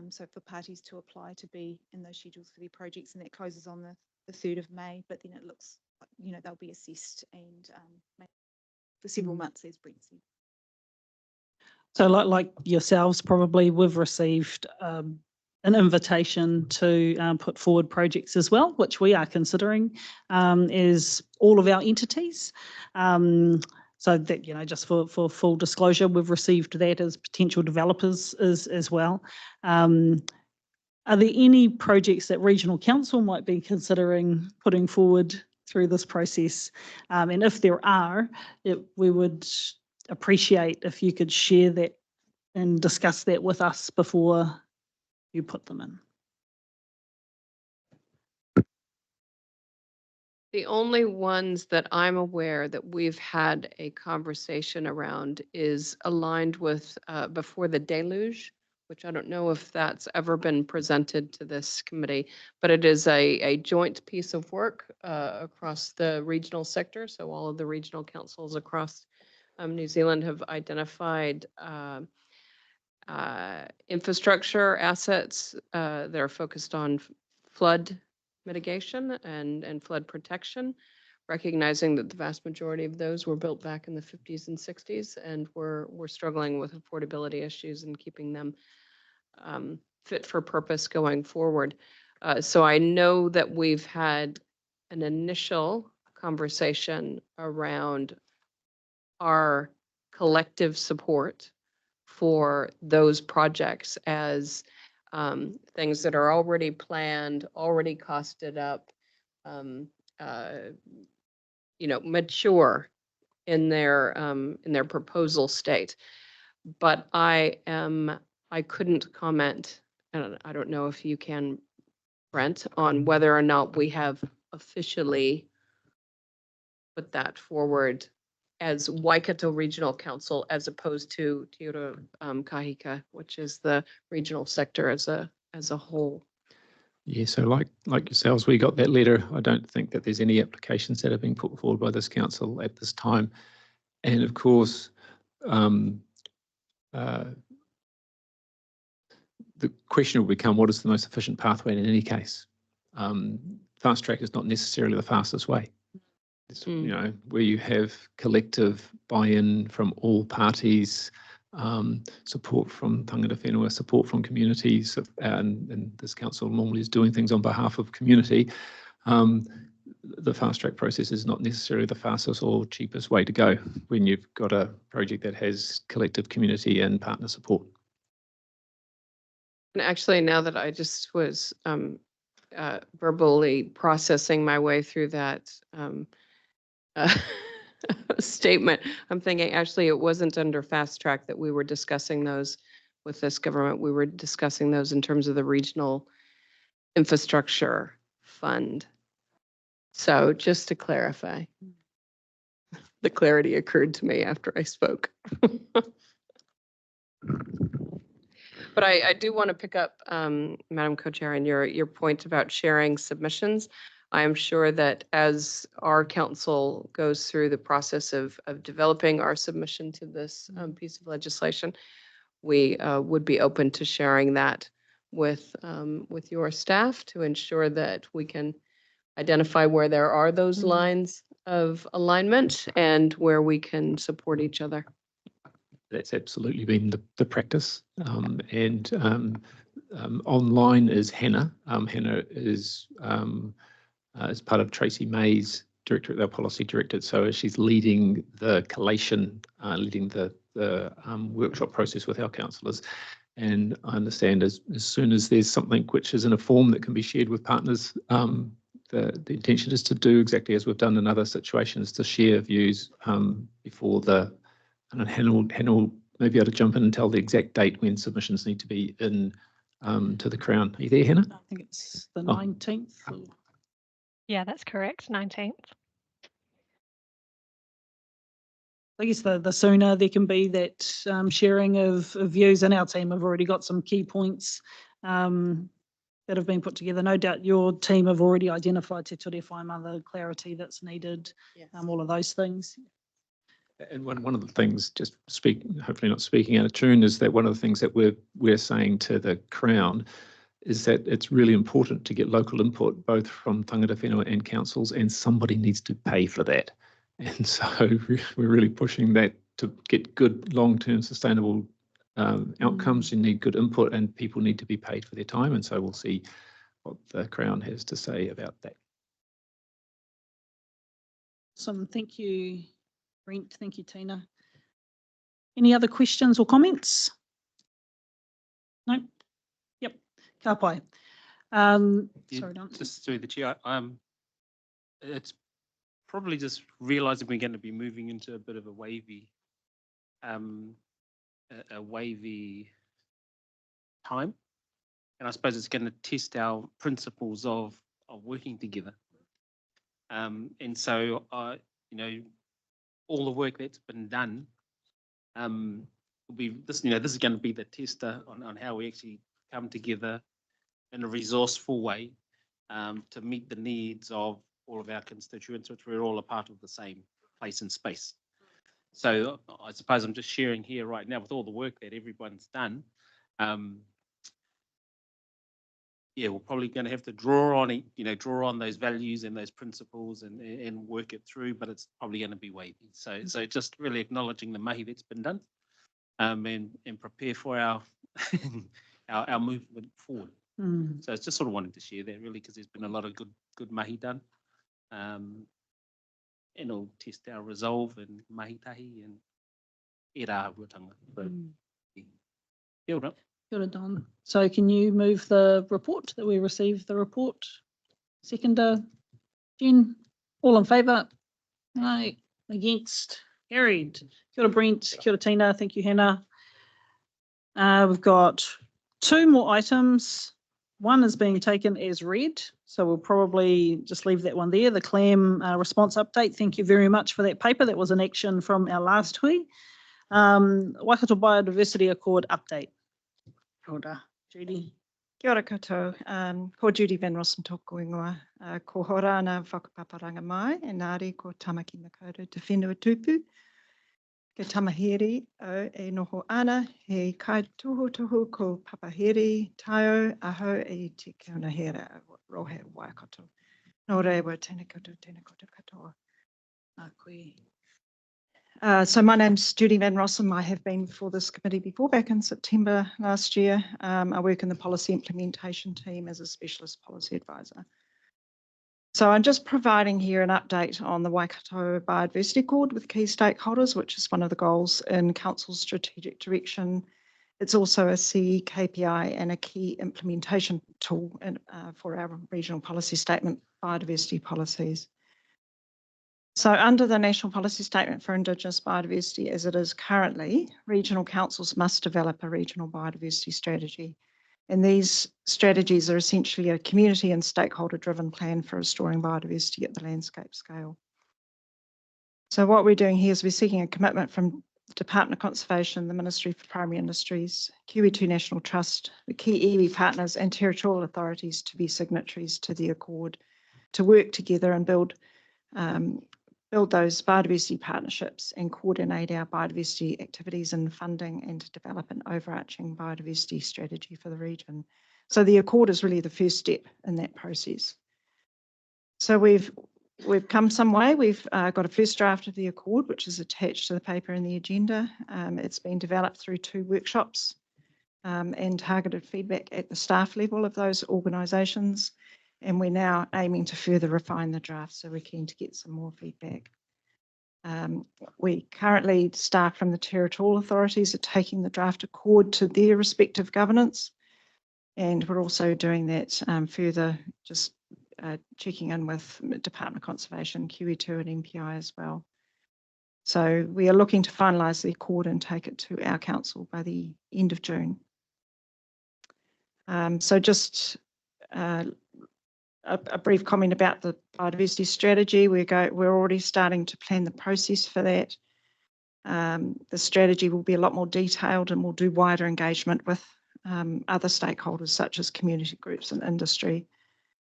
So for parties to apply to be in those schedules for their projects, and that closes on the 3rd of May, but then it looks like, they'll be assessed and for several months, as Brent said. So like yourselves, probably we've received an invitation to put forward projects as well, which we are considering as all of our entities. So that, just for full disclosure, we've received that as potential developers as well. Are there any projects that Regional Council might be considering putting forward through this process? And if there are, we would appreciate if you could share that and discuss that with us before you put them in. The only ones that I'm aware that we've had a conversation around is aligned with before the deluge, which I don't know if that's ever been presented to this committee, but it is a joint piece of work across the regional sector. So all of the regional councils across New Zealand have identified infrastructure assets that are focused on flood mitigation and flood protection, recognizing that the vast majority of those were built back in the 50s and 60s, and we're struggling with affordability issues and keeping them fit for purpose going forward. So I know that we've had an initial conversation around our collective support for those projects as things that are already planned, already costed up, mature in their proposal state. But I couldn't comment, and I don't know if you can, Brent, on whether or not we have officially put that forward as Waikato Regional Council as opposed to Te Ture Kahika, which is the regional sector as a whole. Yeah, so like yourselves, we got that letter. I don't think that there's any applications that have been put forward by this council at this time. And of course, the question will become, what is the most efficient pathway in any case? Fast track is not necessarily the fastest way. It's, where you have collective buy-in from all parties, support from tangata whenua, support from communities, and this council normally is doing things on behalf of community. The fast track process is not necessarily the fastest or cheapest way to go when you've got a project that has collective community and partner support. And actually, now that I just was verbally processing my way through that statement, I'm thinking actually it wasn't under fast track that we were discussing those with this government. We were discussing those in terms of the regional infrastructure fund. So just to clarify, the clarity occurred to me after I spoke. But I do want to pick up, Madam Co-Chair, on your point about sharing submissions. I am sure that as our council goes through the process of developing our submission to this piece of legislation, we would be open to sharing that with your staff to ensure that we can identify where there are those lines of alignment and where we can support each other. That's absolutely been the practice. Online is Hannah. Hannah is part of Tracy May's Directorate, our Policy Directorate. So she's leading the collation, leading the workshop process with our councillors. And I understand as soon as there's something which is in a form that can be shared with partners, the intention is to do exactly as we've done in other situations, to share views before the, and Hannah will maybe able to jump in and tell the exact date when submissions need to be in to the Crown. Are you there, Hannah? I think it's the 19th. Yeah, that's correct, 19th. I guess the sooner there can be that sharing of views, and our team have already got some key points that have been put together. No doubt your team have already identified Te Ture Whaimana, the clarity that's needed, yes. All of those things. And one of the things, just hopefully not speaking out of tune, is that one of the things that we're saying to the Crown is that it's really important to get local input, both from tangata whenua and councils, and somebody needs to pay for that. And so we're really pushing that to get good long-term sustainable outcomes. You need good input, and people need to be paid for their time. And so we'll see what the Crown has to say about that. Awesome. Thank you, Brent. Thank you, Tina. Any other questions or comments? No? Yep. Ka pai. Sorry, Don. Just through the chair, it's probably just realizing we're going to be moving into a bit of a wavy time, and I suppose it's going to test our principles of working together. And so, you know, all the work that's been done will be this. You know, this is going to be the tester on how we actually come together in a resourceful way to meet the needs of all of our constituents, which we're all a part of the same place and space. So I suppose I'm just sharing here right now with all the work that everyone's done. Yeah, we're probably going to have to draw on it, you know, draw on those values and those principles and work it through, but it's probably going to be wavy. So just really acknowledging the mahi that's been done, and prepare for our our movement forward. So it's just sort of wanted to share that really, because there's been a lot of good mahi done, and it'll test our resolve and mahi tahi and e rā huatanga. So, kia ora. Kia ora, Don. So can you move the report, that we receive the report? Seconder, Jen, all in favour? Aye. Against? Carried. Kia ora, Brent. Kia ora, Tina. Thank you, Hannah. We've got 2 more items. One is being taken as read, so we'll probably just leave that one there. The clam response update. Thank you very much for that paper. That was an action from our last hui. Waikato Biodiversity Accord update. Kia ora, Judy. Kia ora koutou. Ko Judy Van Rossum tōku ingoa. Ko hora ana whakapaparanga mai, engari ko tamaki makauru te whenua tupu. Ke tamahere o e noho ana, he kai tuhu ko papahere taio aho e te keonahera rohe Waikato. Nō rewa tēnā koutou katoa. Nā koe. So my name's Judy Van Rossum. I have been before this committee before, back in September last year. I work in the policy implementation team as a specialist policy advisor. So I'm just providing here an update on the Waikato Biodiversity Accord with key stakeholders, which is one of the goals in Council's strategic direction. It's also a CE KPI and a key implementation tool for our regional policy statement, biodiversity policies. So under the National Policy Statement for Indigenous Biodiversity, as it is currently, regional councils must develop a regional biodiversity strategy. And these strategies are essentially a community and stakeholder-driven plan for restoring biodiversity at the landscape scale. So what we're doing here is we're seeking a commitment from the Department of Conservation, the Ministry for Primary Industries, Kiwi2 National Trust, the key iwi partners and territorial authorities to be signatories to the Accord, to work together and build those biodiversity partnerships and coordinate our biodiversity activities and funding, and to develop an overarching biodiversity strategy for the region. So the Accord is really the first step in that process. So we've come some way. We've got a first draft of the Accord, which is attached to the paper in the agenda. It's been developed through 2 workshops and targeted feedback at the staff level of those organisations. And we're now aiming to further refine the draft, so we're keen to get some more feedback. We currently, staff from the territorial authorities are taking the draft Accord to their respective governance, and we're also doing that further, just checking in with Department of Conservation, Kiwi2 and MPI as well. So we are looking to finalise the Accord and take it to our council by the end of June. So just a brief comment about the biodiversity strategy. We're already starting to plan the process for that. The strategy will be a lot more detailed, and we'll do wider engagement with other stakeholders such as community groups and industry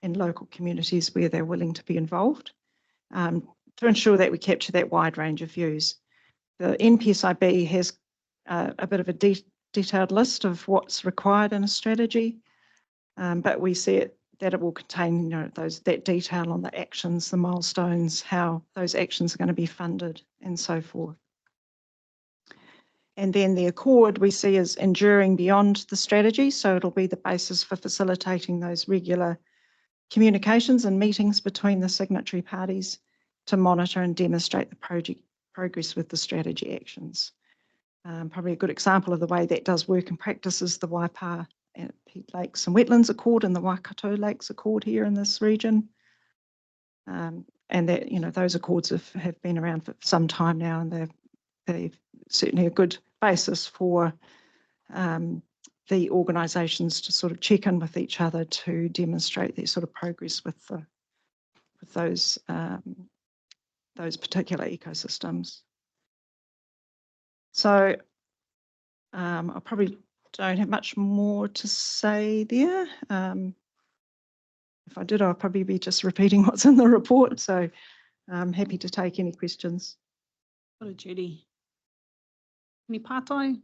and local communities where they're willing to be involved, to ensure that we capture that wide range of views. The NPSIB has a bit of a detailed list of what's required in a strategy, but we see it that it will contain, that detail on the actions, the milestones, how those actions are going to be funded, and so forth. And then the Accord we see as enduring beyond the strategy, so it'll be the basis for facilitating those regular communications and meetings between the signatory parties to monitor and demonstrate the progress with the strategy actions. Probably a good example of the way that does work in practice is the Waipa Peat Lakes and Wetlands Accord and the Waikato Lakes Accord here in this region. And that, those accords have been around for some time now, and they're certainly a good basis for the organisations to sort of check in with each other to demonstrate their sort of progress with with those particular ecosystems. So I probably don't have much more to say there. If I did, I'll probably be just repeating what's in the report. So I'm happy to take any questions. Hello, Judy. Any pātai?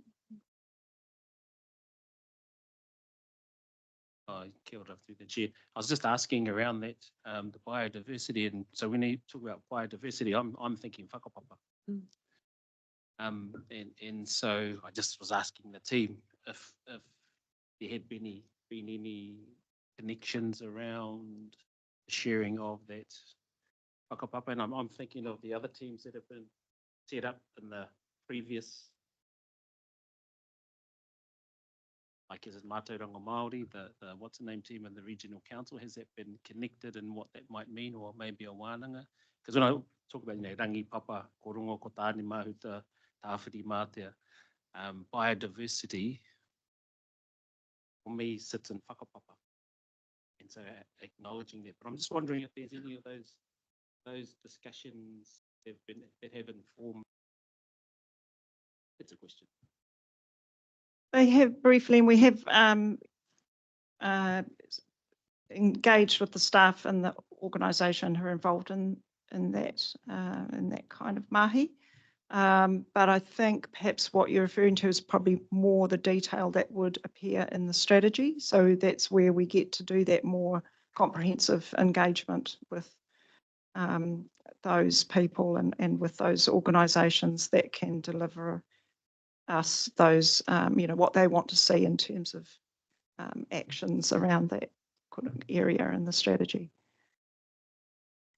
Kia ora through the chair. I was just asking around that, the biodiversity, and so when you talk about biodiversity, I'm thinking whakapapa. And so I just was asking the team if there had been any connections around the sharing of that whakapapa, and I'm thinking of the other teams that have been set up in the previous, like is it Mātauranga Māori, the what's the name team in the regional council, has that been connected and what that might mean, or maybe a wānanga? Because when I talk about, rangi papa, ko rongo, ko tāne mahuta, tāwhiri mātea, biodiversity, for me, sits in whakapapa. And so acknowledging that, but I'm just wondering if there's any of those discussions that have informed. It's a question. They have briefly, and we have engaged with the staff and the organisation who are involved in that kind of mahi. But I think perhaps what you're referring to is probably more the detail that would appear in the strategy. So that's where we get to do that more comprehensive engagement with those people and with those organisations that can deliver us those, what they want to see in terms of actions around that kind of area in the strategy.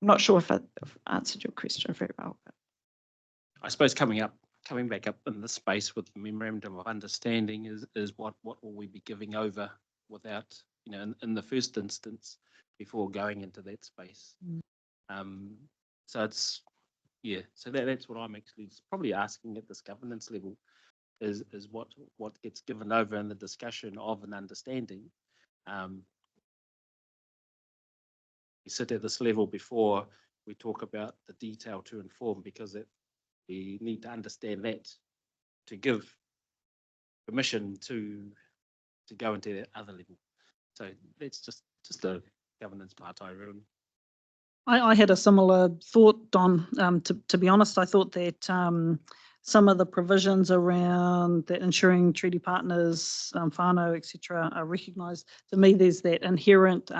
I'm not sure if I've answered your question very well. But I suppose coming back up in the space with the memorandum of understanding is what will we be giving over without, in the first instance, before going into that space. So it's, so that's what I'm actually probably asking at this governance level, is what gets given over in the discussion of an understanding. We sit at this level before we talk about the detail to inform, because we need to understand that to give permission to go into that other level. So that's just a governance part, I really. I had a similar thought, Don. To be honest, I thought that some of the provisions around that ensuring treaty partners, whānau, etc., are recognised. To me, there's that inherent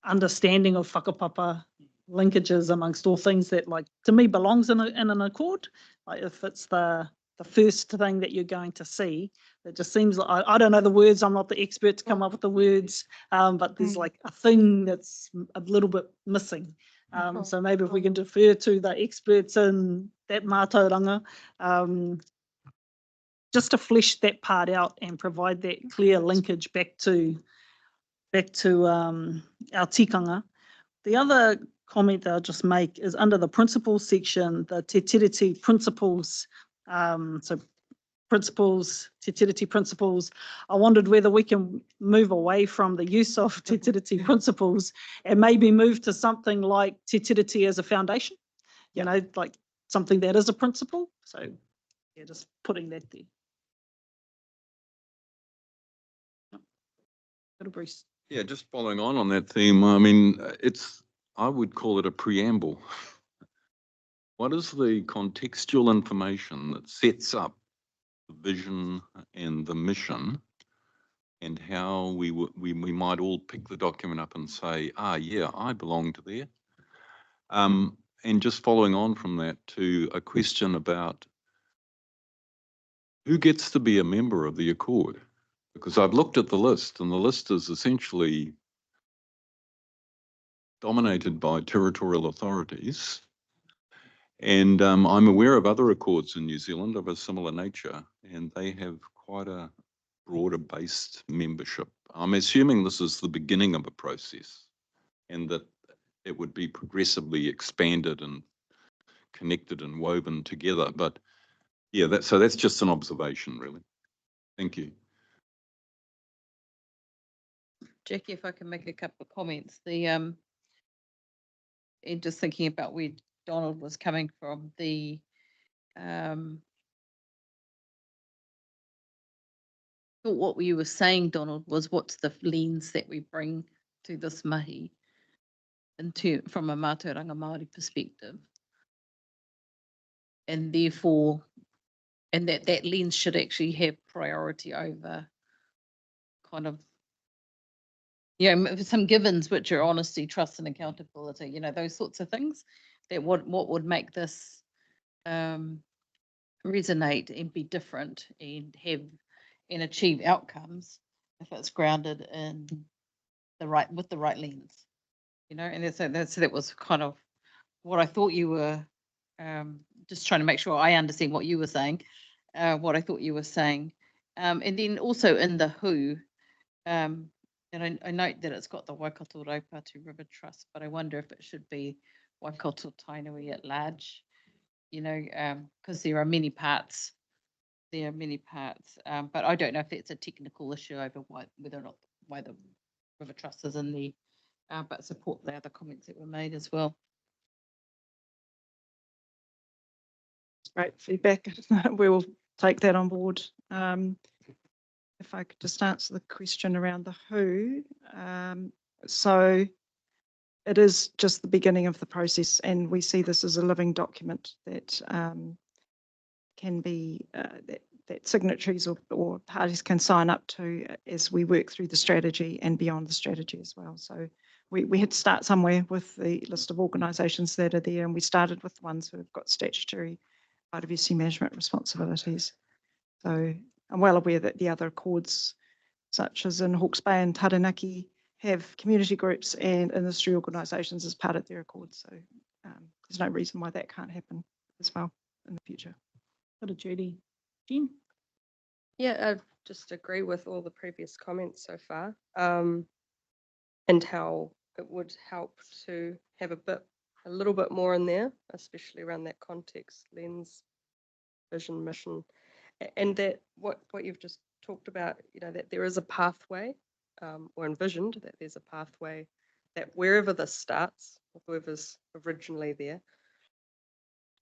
understanding of whakapapa linkages amongst all things that, like, to me, belongs in an accord. Like, if it's the first thing that you're going to see, it just seems like, I don't know the words, I'm not the expert to come up with the words, but there's like a thing that's a little bit missing. So maybe if we can defer to the experts in that mātauranga, just to flesh that part out and provide that clear linkage back to our tikanga. The other comment that I'll just make is under the principles section, the Te Tiriti principles, so principles, Te Tiriti principles. I wondered whether we can move away from the use of Te Tiriti principles and maybe move to something like Te Tiriti as a foundation, like something that is a principle. So yeah, just putting that there. Bruce. Yeah, just following on that theme, I mean, I would call it a preamble. What is the contextual information that sets up the vision and the mission, and how we might all pick the document up and say, yeah, I belong to there. And just following on from that to a question about who gets to be a member of the Accord. Because I've looked at the list, and the list is essentially dominated by territorial authorities. And I'm aware of other accords in New Zealand of a similar nature, and they have quite a broader based membership. I'm assuming this is the beginning of a process, and that it would be progressively expanded and connected and woven together. But yeah, so that's just an observation, really. Thank you. Jackie, if I can make a couple of comments. The and just thinking about where Donald was coming from, the thought what you were saying, Donald, was what's the lens that we bring to this mahi from a mātauranga Māori perspective. And therefore, and that lens should actually have priority over kind of, some givens, which are honesty, trust and accountability, those sorts of things, that what would make this resonate and be different and achieve outcomes if it's grounded in with the right lens, and that was kind of what I thought you were just trying to make sure I understand what you were saying, what I thought you were saying. And then also in the who, and I note that it's got the Waikato Raupatu River Trust, but I wonder if it should be Waikato Tainui at large, because there are many parts. But I don't know if it's a technical issue over whether or not why the River Trust is in there, but support the other comments that were made as well. Great feedback. We will take that on board. If I could just answer the question around the who. So it is just the beginning of the process, and we see this as a living document that can be, that signatories or parties can sign up to as we work through the strategy and beyond the strategy as well. So we had to start somewhere with the list of organisations that are there, and we started with ones who have got statutory biodiversity management responsibilities. So I'm well aware that the other accords, such as in Hawke's Bay and Taranaki, have community groups and industry organisations as part of their accords. So there's no reason why that can't happen as well in the future. What a Judy. Jean? Yeah, I just agree with all the previous comments so far, and how it would help to have a little bit more in there, especially around that context, lens, vision, mission, and that what you've just talked about, that there is a pathway, or envisioned that there's a pathway, that wherever this starts, whoever's originally there,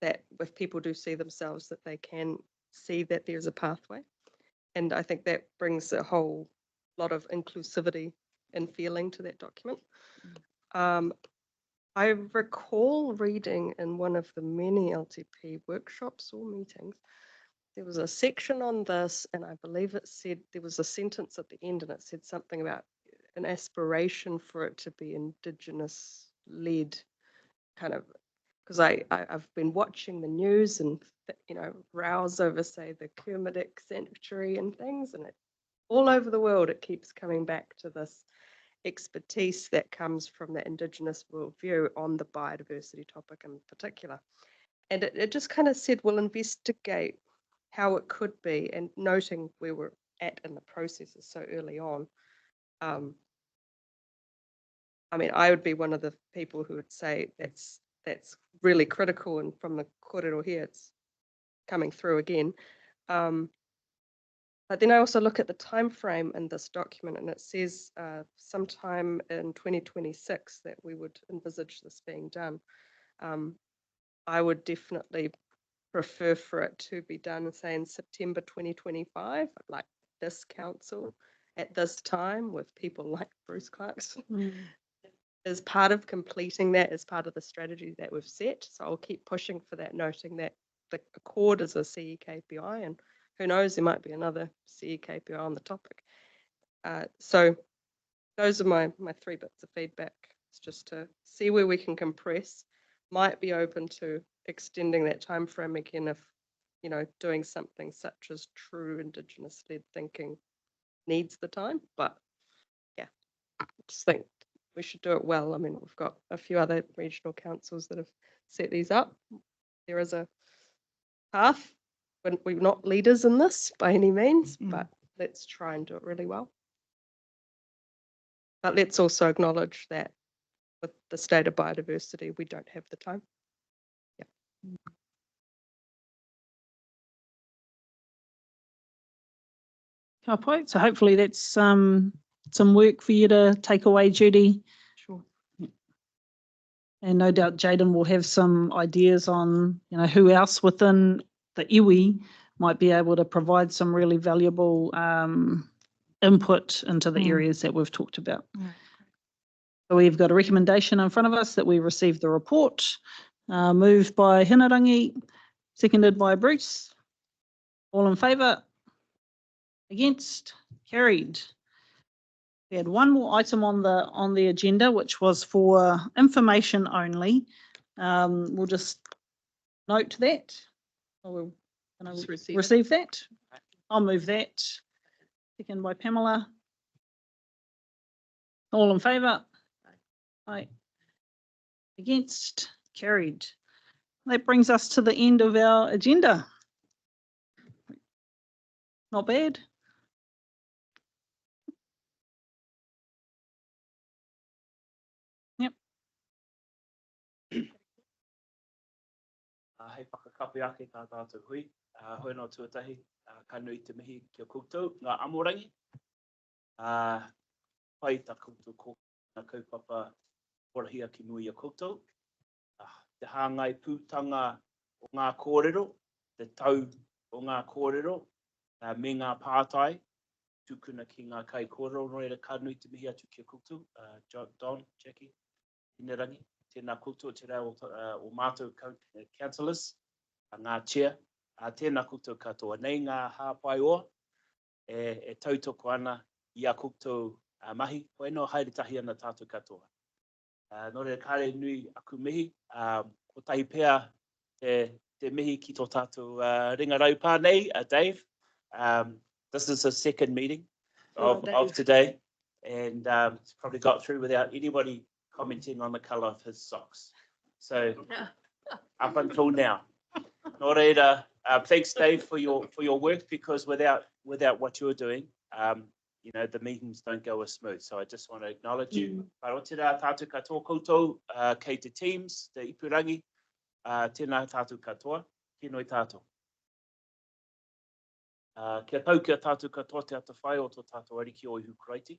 that if people do see themselves, that they can see that there's a pathway. And I think that brings a whole lot of inclusivity and feeling to that document. I recall reading in one of the many LTP workshops or meetings, there was a section on this, and I believe it said, there was a sentence at the end, and it said something about an aspiration for it to be Indigenous-led, kind of, because I've been watching the news and, rows over, say, the Kermadec sanctuary and things, and all over the world it keeps coming back to this expertise that comes from the Indigenous worldview on the biodiversity topic in particular. And it just kind of said, we'll investigate how it could be, and noting where we're at in the processes so early on. I mean, I would be one of the people who would say that's really critical, and from the kōrero here, it's coming through again. But then I also look at the time frame in this document, and it says sometime in 2026 that we would envisage this being done. I would definitely prefer for it to be done, say, in September 2025, like this council at this time, with people like Bruce Clarkson as part of completing that, as part of the strategy that we've set. So I'll keep pushing for that, noting that the accord is a CE KPI, and who knows, there might be another CE KPI on the topic. So those are my 3 bits of feedback. It's just to see where we can compress. Might be open to extending that time frame again if, doing something such as true Indigenous-led thinking needs the time. But yeah, I just think we should do it well. I mean, we've got a few other regional councils that have set these up. There is a path. We're not leaders in this by any means, but let's try and do it really well. But let's also acknowledge that with the state of biodiversity, we don't have the time. Yeah. Ka pai. So hopefully that's some work for you to take away, Judy. Sure. And no doubt Jaden will have some ideas on, who else within the iwi might be able to provide some really valuable input into the areas that we've talked about. So we've got a recommendation in front of us that we receive the report, moved by Hinarangi, seconded by Bruce. All in favour? Against? Carried. We had one more item on the agenda, which was for information only. We'll just note that. Or we'll receive that. I'll move that. Second by Pamela. All in favour? Aye. Against? Carried. That brings us to the end of our agenda. Not bad. Yep. Hei whakakapi ake tā tātou hui, hoi no tuatahi, ka nui te mihi kia koutou, ngā amorangi. Pai tā koutou ko ngā kaupapa porahia ki nui a koutou. Te hāngai pūtanga o ngā kōrero, te tau o ngā kōrero, me ngā pātai, tūkuna ki ngā kai kōrero, no reira ka nui te mihi atu kia koutou, Don, Jackie, Inerangi. Tēnā koutou te reo o mātou councillors, ngā chair, tēnā koutou katoa. Nei ngā hāpai oa, e tautoko ana i a koutou mahi, Whenua haere tahi ana tātou katoa. Nō reira kāre nui aku mihi, ko tahi pēr te mihi ki tō tātou ringa raupā nei, Dave. This is the second meeting of today, and it's probably got through without anybody commenting on the colour of his socks. So up until now. Nō reira, thanks Dave for your work, because without what you're doing, the meetings don't go as smooth. So I just want to acknowledge you. Parotira tātou katoa koutou, kei te teams, te ipurangi, tēnā tātou katoa, ki noi tātou. Kia tau kia tātou katoa te ata whai o tō tātou ariki o ihu kreiti.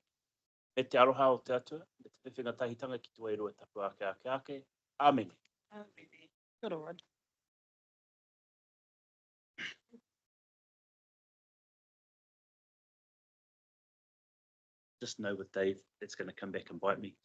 E te aroha o te atua, me te whiwhinga tahitanga ki tō eroe tapu ake. Amen. Good Lord. Just know with Dave, it's going to come back and bite me.